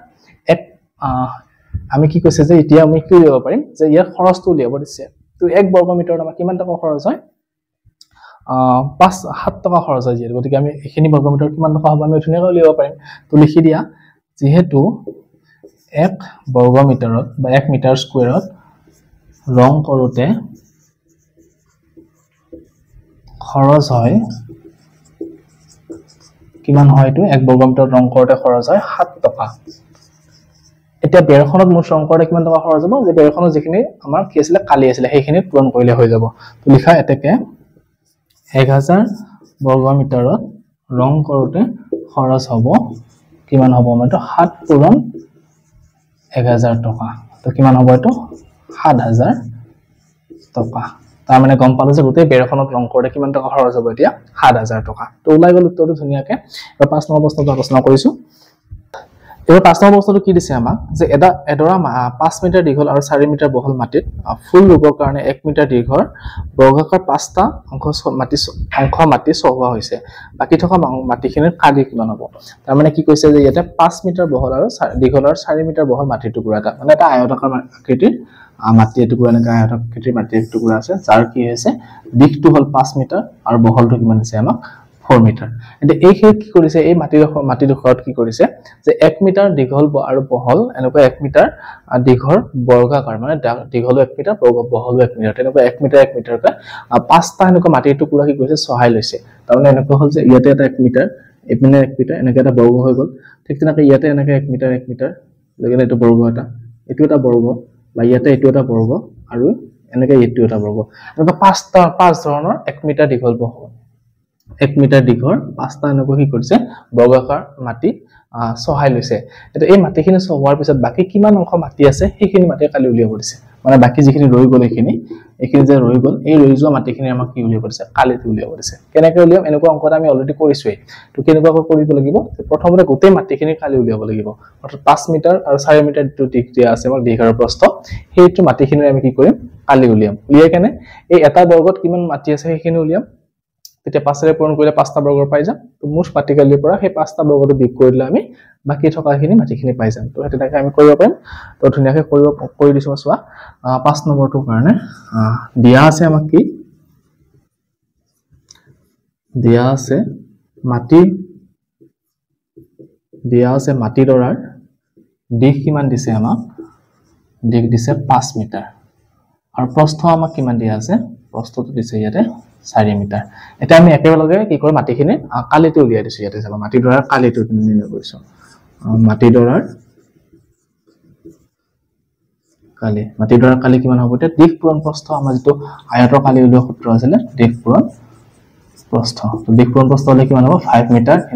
আমি কি কৈছে যে এতিয়া আমি কি উলিয়াব পাৰিম যে ইয়াৰ খৰচটো উলিয়াব দিছে তো 1 বৰ্গ মিটাৰত আমাৰ কিমান টকা খৰচ হয় 7 টকা খৰচ হয় যিহেতু গতিকে আমি এখিনি বৰ্গ মিটাৰ কিমান টকা হ'ব আমি ধুনীয়াকৈ উলিয়াব পাৰিম তো লিখি দিয়া যেহেতু 1 বৰ্গ মিটাৰত বা 1 মিটাৰ স্কয়াৰত ৰং কৰোতে খৰচ হয় কিমান হয় তো 1 বৰ্গ মিটাৰত ৰং কৰোতে খৰচ হয় 7 টকা এতিয়া বেৰখনত মুঠ ৰং কৰোতে কিমান টকা খৰচ হ'ব যে বেৰখনত যিখিনি আমাৰ কি আছিল কালি আছিল সেইখিনি পূৰণ কৰিলে হৈ যাব তো লিখা এতেকে 1000 বৰ্গ মিটাৰত ৰং কৰোতে খৰচ হ'ব কিমান হ'ব মানে 7 পূৰণ 1000 টকা তো কিমান হ'ব এটো 7000 টকা তাৰ মানে গম পালো যে গোটেই বেৰখনত ৰং কৰোতে কিমান টকা খৰচ হ'ব এতিয়া 7000 টকা তো ওলাই গল উত্তৰটো ধুনিয়াকে আৰু 5 নম্বৰ প্ৰশ্নটো আলোচনা কৰিছো এবাৰ 5 নম্বৰ প্ৰশ্নটো কি দিছে আমাক যে এডৰা 5 মিটাৰ দীঘল আৰু 4 মিটাৰ বহল মাটিত ফুল ৰুবৰ কাৰণে 1 মিটাৰ দীঘল বৰ্গাকাৰ 5টা অংশ মাটি চহোৱা হৈছে বাকি থকা মাটিখিনিৰ কালি কিমান হ'ব তাৰ মানে কি কৈছে যে ইয়াতে 5 মিটাৰ বহল আৰু দীঘল আৰু 4 মিটাৰ বহল মাটিৰ টুকুৰা এটা মানে এটা আয়তাকাৰ আকৃতিৰ মাটি টুকুৰা এনেকা আয়তাকৃতিৰ মাটিৰ টুকুৰা আছে যাৰ কি হৈছে দিশটো হল 5 মিটাৰ আৰু বহলটো কিমান আছে আমাক 4 মিটাৰ এতিয়া এই কি কৰিছে এই মাটিডোখৰত কি কৰিছে যে 1 মিটাৰ দীঘল আৰু বহল এনেকুৱা 1 মিটাৰ দীঘল বৰ্গাকাৰ মানে দীঘল 1 মিটাৰ বহল 1 মিটাৰ তেনেকুৱা 1 মিটাৰকৈ পাঁচটা এনেকুৱা মাটিৰ টুকুৰা কি কৰিছে সহায় লৈছে তাৰমানে এনেকুৱা হল যে ইয়াতে এটা 1 মিটাৰ এপিনে 1 মিটাৰ এনেকৈ এটা বৰ্গ হৈ গল ঠিক তেনেকৈ ইয়াতে এনেকৈ 1 মিটাৰ লগতে এটা বৰ্গ এটো এটা বৰ্গ বা ইয়াতে এটো এটা বৰ্গ আৰু এনেকৈ এটো এটা বৰ্গ এনেকুৱা পাঁচ ধৰণৰ 1 মিটাৰ দীঘল বহল 1 মিটাৰ দীঘল পাঁচটা এনেকৈ কি কৰিছে বৰ্গাকাৰ মাটি সহায় লৈছে এটা এই মাটিখিনি সহোৱাৰ পিছত বাকি কিমান অংশ মাটি আছে সেইখিনি মাটি কালি উলিয়াব দিছে মানে বাকি যিখিনি ৰৈ গল এইখিনি যে ৰৈ গল এই ৰৈ যোৱা মাটিখিনি আমাক কি উলিয়াব দিছে কালিটো উলিয়াব দিছে কেনেকৈ উলিয়াম এনেকুৱা অংকটা আমি অলৰেডি কৰিছোৱে তো কেনেকৈ কৰিব লাগিব প্ৰথমতে গোটেই মাটিখিনি কালি উলিয়াব লাগিব অৰ্থাৎ 5 মিটাৰ আৰু 4 মিটাৰ দুটো দিশ দিয়া আছে আমাৰ দীঘল প্ৰস্থ সেইটো মাটিখিনি আমি কি কৰিম কালি উলিয়াম উলিয়াই কেনে এই এটা বৰ্গত কিমান মাটি আছে সেইখিনি উলিয়াম তেতিয়া 5 ৰে পূৰণ কৰিলে 5টা বৰ্গৰ পাই যাম তো মুঠ মাটি কালিৰ পৰা সেই 5টা বৰ্গটো বিয়োগ কৰিলে আমি বাকি থকাখিনি মাটিখিনি পাই যাম তো হেতেটাকে আমি কৰিব পাৰিম তো ধুনিয়াকৈ কৰি দিছো চোৱা 5 নম্বৰটোৰ কাৰণে দিয়া আছে আমাক কি দিয়া আছে মাটিডৰাৰ দিশ কিমান দিছে আমাক দিশ দিছে 5 মিটাৰ আৰু প্ৰস্থ আমাক কিমান দিয়া আছে প্ৰস্থটো দিছে ইয়াতে 4 মিটাৰ এটা আমি একেলগে কি কৰি মাটিখিনি কালিটো উলিয়াই দিছো ইয়াতে চাবা মাটিডৰাৰ কালিটো নিৰ্ণয় কৰিছো মাটিডৰাৰ কালি মাটিডৰা কালি কিমান হ'ব এতিয়া দিশ পূৰণ প্ৰস্থ আমাৰ যেটো আয়তৰ কালি উলিওৱা সূত্ৰ আছিল দিশ পূৰণ প্ৰস্থ তো দিশ পূৰণ প্ৰস্থ হলে কিমান হ'ব 5 মিটাৰ *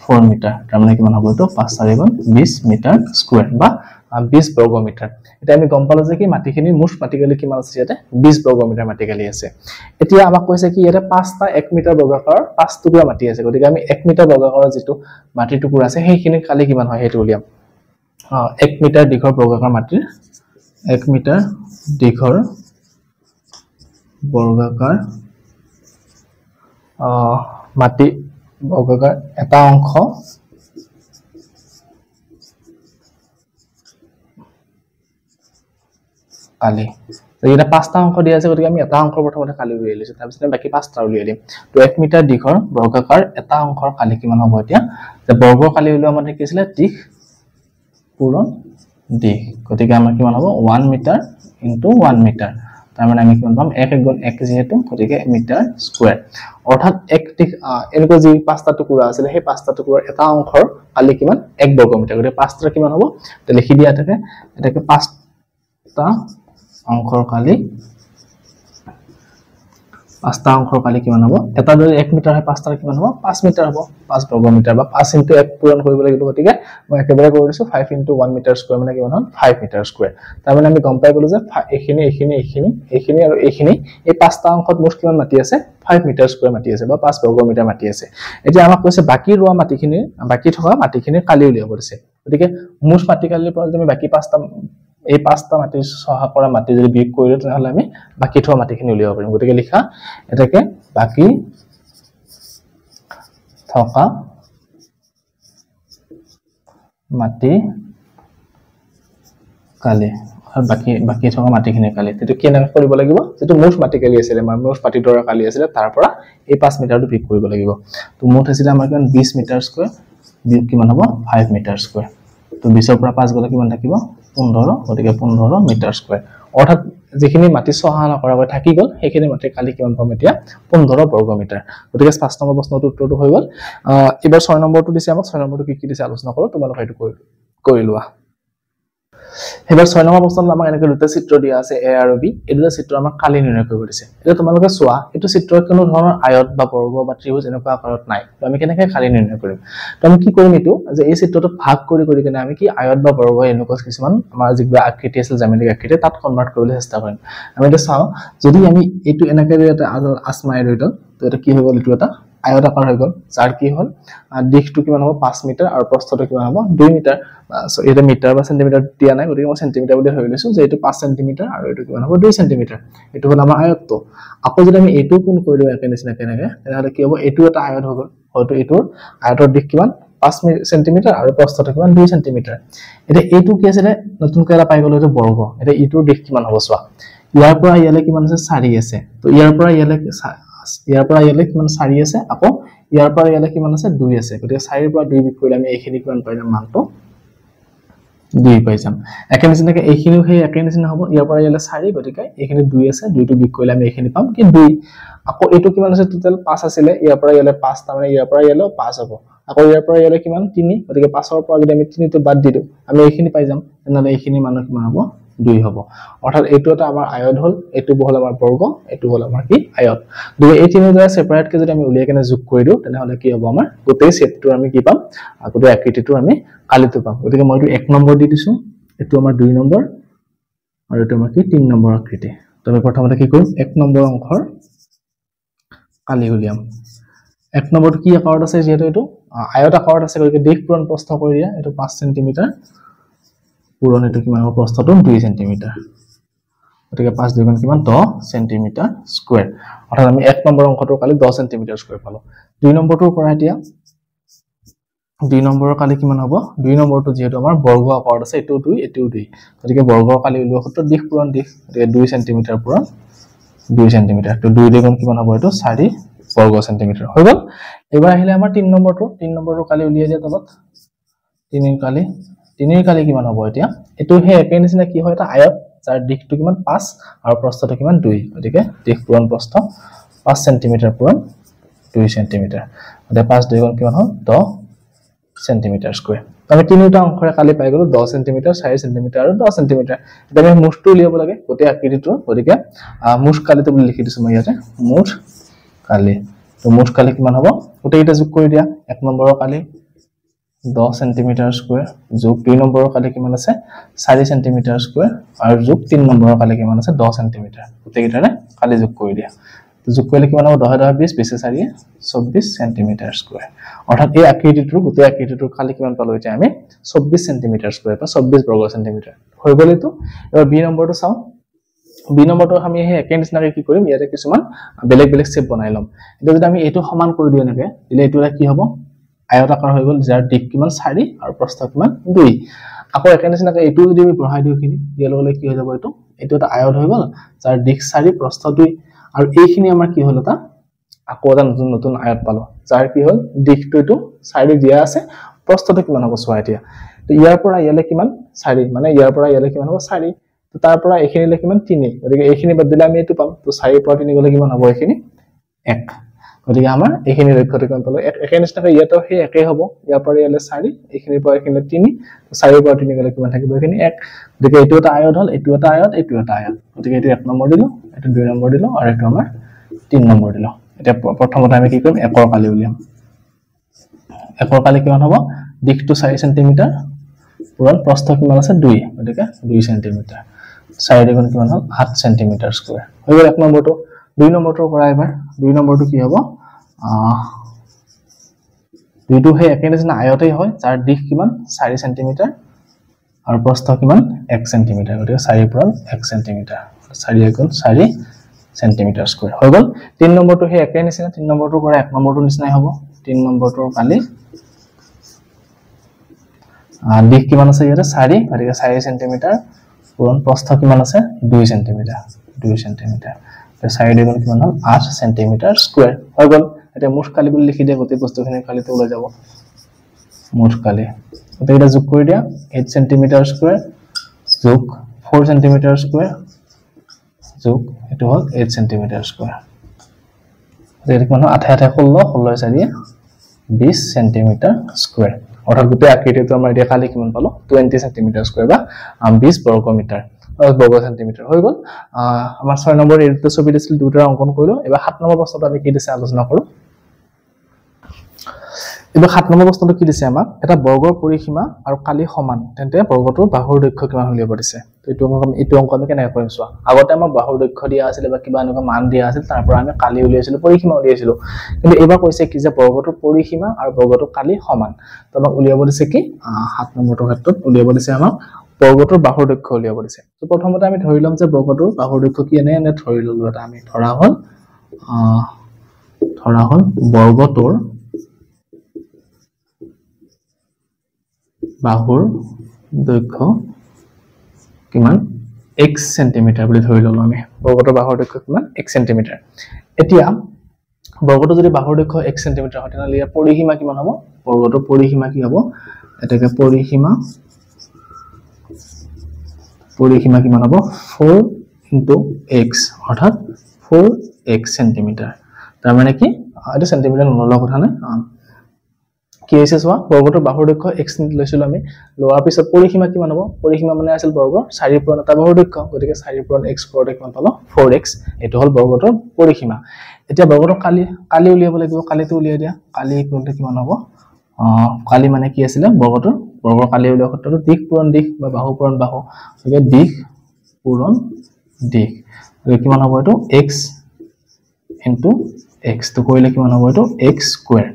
4 মিটাৰ তাৰ মানে কিমান হ'ব তো 5 4 গুণ 20 মিটাৰ স্কয়াৰ বা 20 বৰ্গ মিটাৰ এটা আমি গম পালো যে কি মাটিখিনি মুঠ মাটিকালি কিমান আছে ইয়াতে 20 বৰ্গ মিটাৰ মাটিকালি আছে এতিয়া আমাক কৈছে কি ইয়াতে 5টা 1 মিটাৰ বৰ্গাকাৰৰ 5 টুকুৰা মাটি আছে গতিকে আমি 1 মিটাৰ বৰ্গাকাৰৰ যেটো মাটি টুকুৰা আছে সেইখিনি কালি কিমান হয় হেতু উলিয়াম 1 মিটাৰ দীঘৰ বৰ্গাকাৰ মাটিৰ 1 মিটাৰ দীঘৰ বৰ্গাকাৰ মাটি বৰ্গাকাৰ এটা অংশ কালি তো এটা পাঁচটা অংশ দিয়া আছে গতিকে আমি এটা অংকৰ প্ৰথমতে কালি উলিয়াই লৈছো তাৰ পিছত বাকি পাঁচটা উলিয়াই দিম তো 1 মিটাৰ দীঘৰ বৰ্গাকাৰ এটা অংকৰ কালি কিমান হ'ব এতিয়া যে বৰ্গৰ কালি উলিওৱা মানে কি আছিল দিশ পূৰণ দিশ গতিকে আমাৰ কিমান হ'ব 1 মিটাৰ * 1 মিটাৰ তাৰ মানে আমি কিমান পাম 1 গুণ 1 যেহেতু গতিকে মিটাৰ স্কয়াৰ অৰ্থাৎ এক দিশ এনেকৈ যি পাঁচটা টুকুৰা আছিল সেই পাঁচটা টুকুৰাৰ এটা অংশৰ কালি কিমান 1 বৰ্গ মিটাৰ গতিকে পাঁচটা কিমান হ'ব তে লিখি দিয়া থাকে এটাকে পাঁচটা অংশৰ কালি পাঁচটা অংশৰ কালি কিমান হ'ব এটা যদি 1 মিটাৰ হয় পাঁচটা কিমান হ'ব 5 মিটাৰ হ'ব 5 বৰ্গ মিটাৰ বা 5 * 1 পূৰণ কৰিব লাগিব গতিকে মই একেবাৰে কৰি দিছো 5 * 1 মিটাৰ স্কয়াৰ মানে কিমান হ'ল 5 মিটাৰ স্কয়াৰ তাৰ মানে আমি গম পাই গলো যে এইখিনি আৰু এইখিনি এই পাঁচটা অংশত মুঠ কিমান মাটি আছে 5 মিটাৰ স্কয়াৰ মাটি আছে বা 5 বৰ্গ মিটাৰ মাটি আছে এতিয়া আমাক কৈছে বাকি ৰোৱা মাটিখিনি বাকি থকা মাটিখিনি কালি উলিয়াব দিছে গতিকে মুঠ মাটি কালিৰ পৰা যদি আমি বাকি পাঁচটা এই পাঁচটা মাটি সহা কৰা মাটি যদি বিয়োগ কৰিলে তেনহলে আমি বাকি থোৱা মাটিখিনি উলিয়াব পাৰিম গতিকে লিখা এটাকে বাকি থকা মাটি কালি বাকি থকা মাটিখিনি কালি তেটো কেনেকৈ কৰিব লাগিব যেটো মুঠ মাটি কালি আছিল আমাৰ মুঠ মাটি দৰা কালি আছিল তাৰ পৰা এই 5 মিটাৰটো বিয়োগ কৰিব লাগিব তো মুঠ আছিল আমাৰ কিমান 20 মিটাৰ স্কয়াৰ বিয়োগ কিমান হ'ব 5 মিটাৰ স্কয়াৰ তো 20 ৰ পৰা 5 গলে কিমান থাকিব 15 গতিকে 15 মিটাৰ স্কয়াৰ অৰ্থাৎ যেখিনি মাটি সহানা কৰাকৈ থাকি গল সেইখিনি মাটি কালি কিমান পাম এতিয়া 15 বৰ্গ মিটাৰ গতিকে 5 নম্বৰ প্ৰশ্নটো উত্তৰটো হৈ গল এবাৰ 6 নম্বৰটো দিছে আমাক 6 নম্বৰটো কি দিছে আলোচনা কৰো তোমালোকে এটো কৰি লোৱা এবাৰ 6 নম্বৰ প্ৰশ্নত আমাক এনেকৈ দুটা চিত্ৰ দিয়া আছে এ আৰু বি এই দুটা চিত্ৰ আমাক কালি নিৰ্ণয় কৰিব দিছে এটা তোমালোকে চোৱা এটো চিত্ৰৰ কোনো ধৰণৰ আয়ত বা বৰ্গ বা ত্ৰিভুজ এনেকুৱা আকাৰত নাই তো আমি কেনেকৈ কালি নিৰ্ণয় কৰিম তো আমি কি কৰিম এটো যে এই চিত্ৰটো ভাগ কৰি কেনে আমি কি আয়ত বা বৰ্গ এনেকুৱা কিছুমান আমাৰ যিবা আকৃতি আছে জ্যামিতিক আকৃতি তাত কনভাৰ্ট কৰিবলৈ চেষ্টা কৰিম আমি এটা চাও যদি আমি এটো এনেকৈ এটা আসমাই ৰইদল তো এটা কি হৈ গল এটো এটা আয়ত আকাৰ হৈ গল যাৰ কি হল দিশটো কিমান হ'ব 5 মিটাৰ আৰু প্ৰস্থটো কিমান হ'ব 2 মিটাৰ সো এটা মিটাৰ বা সেন্টিমিটাৰ দিয়া নাই গতিকে মই সেন্টিমিটাৰ বুলি ধৰি লৈছো যে এটো 5 সেন্টিমিটাৰ আৰু এটো কিমান হ'ব 2 সেন্টিমিটাৰ এটো হল আমাৰ আয়তটো আকৌ যদি আমি এটো কোন কৰি দিও একে নিচিনা কেনেকৈ তেতিয়াহলে কি হ'ব এটো এটা আয়ত হৈ গল হয়তো এটোৰ আয়তৰ দিশ কিমান 5 সেন্টিমিটাৰ আৰু প্ৰস্থটো কিমান 2 সেন্টিমিটাৰ এটা এটো কি আছে নতুনকৈ এটা পাই গলো এটো বৰ্গ এটা ইটোৰ দিশ কিমান হ'ব চোৱা ইয়াৰ পৰা ইয়ালে কিমান আছে 4 আছে তো ইয়াৰ পৰা ইয়ালে কিমান 4 আছে আকৌ ইয়াৰ পৰা ইয়ালে কিমান আছে 2 আছে গতিকে 4 ৰ পৰা 2 বিয়োগ কৰিলে আমি এইখিনি কিমান পাই যাম মানটো 2 পাই যাম একে নিচিনাকৈ এইখিনিও সেই একে নিচিনা হ'ব ইয়াৰ পৰা ইয়ালে 4 গতিকে এইখিনি 2 আছে 2 টো বিয়োগ কৰিলে আমি এইখিনি পাম কি 2 আকৌ এটো কিমান আছে টোটাল 5 আছিল ইয়াৰ পৰা ইয়ালে 5 তাৰ মানে ইয়াৰ পৰা ইয়ালে 5 হ'ব আকৌ ইয়াৰ পৰা ইয়ালে কিমান 3 গতিকে 5 ৰ পৰা যদি আমি 3 টো বাদ দিও আমি এইখিনি পাই যাম তেনলে এইখিনি মান কিমান হ'ব 2 হ'ব অৰ্থাৎ এটো এটা আমাৰ আয়ত হল এটো হল আমাৰ বৰ্গ এটো হল আমাৰ কি আয়ত দুই এই তিনিটা সেপাৰেট কে যদি আমি উলিয়াই কেনে যোগ কৰি দিও তেনহলে কি হ'ব আমাৰ গোটেই সেটটো আমি কি পাম গোটেই আকৃতিটো আমি কালিটো পাম গতিকে মই এটো 1 নম্বৰ দি দিছো এটো আমাৰ 2 নম্বৰ আৰু এটো আমাৰ কি 3 নম্বৰ আকৃতি তো আমি প্ৰথমতে কি কৰিম 1 নম্বৰ অংশৰ কালি উলিয়াম 1 নম্বৰটো কি আকাৰত আছে যেহেতু এটো আয়ত আকাৰত আছে গতিকে দিশ পূৰণ প্ৰস্থ কৰি দিয়া এটো 5 সেন্টিমিটাৰ পূৰণ এটো কিমান হ'ব প্ৰস্থটো 2 সেন্টিমিটাৰ গতিকে 5 * 2 কিমান 10 সেন্টিমিটাৰ স্কয়াৰ অৰ্থাৎ আমি 1 নম্বৰ অংশটোৰ কালি 10 সেন্টিমিটাৰ স্কয়াৰ পালো 2 নম্বৰটোৰ পৰা এতিয়া 2 নম্বৰৰ কালি কিমান হ'ব 2 নম্বৰটো যেহেতু আমাৰ বৰ্গ আকাৰত আছে এটো 2 এটো 2 গতিকে বৰ্গৰ কালি উলিওৱা সূত্ৰ দিশ পূৰণ দিশ গতিকে 2 সেন্টিমিটাৰ পূৰণ 2 সেন্টিমিটাৰ তো 2 * 2 কিমান হ'ব এটো 4 বৰ্গ সেন্টিমিটাৰ হৈ গল এবাৰ আহিলে আমাৰ 3 নম্বৰটো কালি উলিয়াই দিয়া তলত 3 কালি কিমান হ'ব এতিয়া এটো হে একে নিচিনা কি হয় এটা আয়ত যাৰ দিশটো কিমান 5 আৰু প্ৰস্থটো কিমান 2 গতিকে দিশ পূৰণ প্ৰস্থ 5 সেন্টিমিটাৰ পূৰণ 2 সেন্টিমিটাৰ গতিকে 5 * 2 কিমান হ'ল 10 সেন্টিমিটাৰ স্কয়াৰ আমি তিনিটা অংশৰে কালি পাই গলো 10 cm 4 cm আৰু 10 cm এটা আমি মুঠটো উলিয়াব লাগে গোটেই আকৃতিটোৰ গতিকে মুঠ কালিটো বুলি লিখি দিছো মই ইয়াতে মুঠ কালি তো মুঠ কালি কিমান হ'ব গোটেইটা যোগ কৰি দিয়া এক নম্বৰৰ কালি 10 cm স্কয়াৰ যোগ 2 নম্বৰৰ কালি কিমান আছে 4 cm স্কয়াৰ আৰু যোগ 3 নম্বৰৰ কালি কিমান আছে 10 cm গোটেইটাৰে কালি যোগ কৰি দিয়া তো যোগ কৰিলে কিমান হ'ব 10 10 20 20 4 24 cm স্কয়াৰ অৰ্থাৎ এই আকৃতিটোৰ গোটেই আকৃতিটোৰ কালি কিমান পালো এতিয়া আমি 24 cm স্কয়াৰ বা 24 বৰ্গ সেন্টিমিটাৰ হৈ গ'ল এটো এবাৰ বি নম্বৰটো চাও বি নম্বৰটো আমি হে একেন নিচিনাকৈ কি কৰিম ইয়াতে কিছুমান বেলেগ বেলেগ শেপ বনাই লম এটা যদি আমি এটো সমান কৰি দিও এনেকে দিলে এটোৰা কি হ'ব আয়তাকাৰ হৈ গ'ল যাৰ দিক কিমান 4 আৰু প্ৰস্থ কিমান 2 আকৌ একেন নিচিনাকৈ এটো যদি আমি বঢ়াই দিও খিনি দিয়াৰ লগে কি হৈ যাব এটো এটো এটা আয়ত হৈ গ'ল যাৰ দিক 4 প্ৰস্থ 2 আৰু এইখিনি আমাৰ কি হল এটা আকৌ এটা নতুন আয়ত পালো যাৰ কি হল দিকটো এটো 4 দিয়া আছে প্ৰস্থটো কিমান হ'ব চোৱা এতিয়া তো ইয়াৰ পৰা ইয়ালে কিমান 4 মানে ইয়াৰ পৰা ইয়ালে কিমান হ'ব 4 তো তাৰ পৰা এইখিনিলে কিমান 3 গতিকে এইখিনি বাদ দিলে আমি এটো পাম তো 4 পৰা 3 গলে কিমান হ'ব এইখিনি 1 গতিকে আমাৰ এইখিনি লক্ষ্যটো কিমান পালো একে নিচিনাকৈ ইয়াতো সেই একে হ'ব ইয়াৰ পৰা ইয়ালে 4 এইখিনিৰ পৰা এইখিনিলে 3 তো 4 পৰা 3 গলে কিমান থাকিব এইখিনি 1 গতিকে এটো এটা আয়ত হল এটো এটা আয়ত এটো এটা আয়ত গতিকে এটো 1 নম্বৰ দিলো এটো 2 নম্বৰ দিলো আৰু এটো আমাৰ 3 নম্বৰ দিলো এতিয়া প্ৰথমতে আমি কি কৰিম একৰ কালি উলিয়াম একৰ কালি কিমান হ'ব দিকটো 4 cm পুৰণ প্ৰস্থ কিমান আছে 2 গতিকে 2 cm 4 গুণ কিমান হ'ল 8 cm স্কয়াৰ হৈ গ'ল এক নম্বৰটো 2 নম্বৰটোৰ পৰা এবাৰ 2 নম্বৰটো কি হ'ব দুইটো হে একে নিচিনা আয়তেই হয় যাৰ দিক কিমান 4 cm আৰু প্ৰস্থ কিমান 1 cm গতিকে 4 পুৰণ 1 cm 4 গুণ 4 cm স্কয়াৰ হৈ গ'ল 3 নম্বৰটো হে একে নিচিনা 3 নম্বৰটোৰ পৰা 1 নম্বৰটো নিচিনাই হ'ব 3 নম্বৰটোৰ কালি দিক কিমান আছে ইয়াতে 4 গতিকে 4 cm পুৰণ প্ৰস্থ কিমান আছে 2 cm 2 cm তো 4 গুণ কিমান হ'ল 8 cm স্কয়াৰ হৈ গ'ল এটা মুঠ কালি বুলি লিখি দিয়া গোটেই বস্তুখিনি কালিতে ওলাই যাব মুঠ কালি গোটেইটা যোগ কৰি দিয়া 8 cm স্কয়াৰ যোগ 4 cm স্কয়াৰ যোগ এটো হ'ল 8 cm স্কয়াৰ যেনে কিমান 8 8 16 16 4 20 cm স্কয়াৰ অৰ্থাৎ গোটেই আকৃতিটো আমাৰ এতিয়া কালি কিমান পালো 20 cm স্কয়াৰ বা 20 বৰ্গ মিটাৰ বৰ্গ সেন্টিমিটাৰ হৈ গ'ল আমাৰ 6 নম্বৰ এটো ছবি দিছিল দুটা অঙ্কন কৰিলো এবাৰ 7 নম্বৰ প্ৰশ্নটো আমি কি দিছে আলোচনা কৰো এবাৰ 7 নম্বৰ প্ৰশ্নটো কি দিছে আমাক এটা বৰ্গৰ পৰিসীমা আৰু কালি সমান তেন্তে বৰ্গটোৰ বাহুৰ দৈৰ্ঘ্য কিমান উলিয়াব দিছে তো এইটো অঙ্ক আমি কেনে কৰিম চোৱা আগতে আমাৰ বাহুৰ দৈৰ্ঘ্য দিয়া আছিল বা কিবা এনেকুৱা মান দিয়া আছিল তাৰ পৰা আমি কালি উলিয়াইছিলো পৰিসীমা উলিয়াইছিলো কিন্তু এবাৰ কৈছে কি যে বৰ্গটোৰ পৰিসীমা আৰু বৰ্গটোৰ কালি সমান তো আমাক উলিয়াব দিছে কি 7 নম্বৰটোৰ ক্ষেত্ৰত উলিয়াব দিছে আমাক বৰ্গটোৰ বাহুৰ দৈৰ্ঘ্য উলিয়াব দিছে তো প্ৰথমতে আমি ধৰি লম যে বৰ্গটোৰ বাহুৰ দৈৰ্ঘ্য কি এনে ধৰি ললো এটা আমি ধৰা হল বৰ্গটোৰ বাহুৰ দৈৰ্ঘ্য কিমান x cm বুলি ধৰি ললো আমি বৰ্গটোৰ বাহুৰ দৈৰ্ঘ্য কিমান x cm এতিয়া বৰ্গটো যদি বাহুৰ দৈৰ্ঘ্য x cm হয় তেনলে ইয়াৰ পৰিসীমা কিমান হ'ব বৰ্গটোৰ পৰিসীমা কি হ'ব এটাকে পৰিসীমা কিমান হ'ব 4 * x অৰ্থাৎ 4x cm তাৰ মানে কি এটা সেন্টিমিটাৰ নলগা কথা নাই কি হৈছে চোৱা বৰ্গটোৰ বাহুৰ দৈৰ্ঘ্য x লৈছিলো আমি লোৱাৰ পিছত পৰিসীমা কিমান হ'ব পৰিসীমা মানে আছিল বৰ্গ 4 পুৰণ এটা বাহুৰ দৈৰ্ঘ্য গতিকে 4 পুৰণ x কৰতে কিমান পালো 4x এটো হ'ল বৰ্গটোৰ পৰিসীমা এতিয়া বৰ্গটোৰ কালি উলিয়াব লাগিব কালিটো উলিয়াই দিয়া কালি কৰতে কিমান হ'ব কালি মানে কি আছিল বৰ্গটোৰ কালি উলিওৱা ক্ষেত্ৰত দিক পুৰণ দিক বা বাহু পুৰণ বাহু গতিকে দিক পুৰণ দিক কিমান হ'ব এটো x * x তো কৰিলে কিমান হ'ব এটো x স্কয়াৰ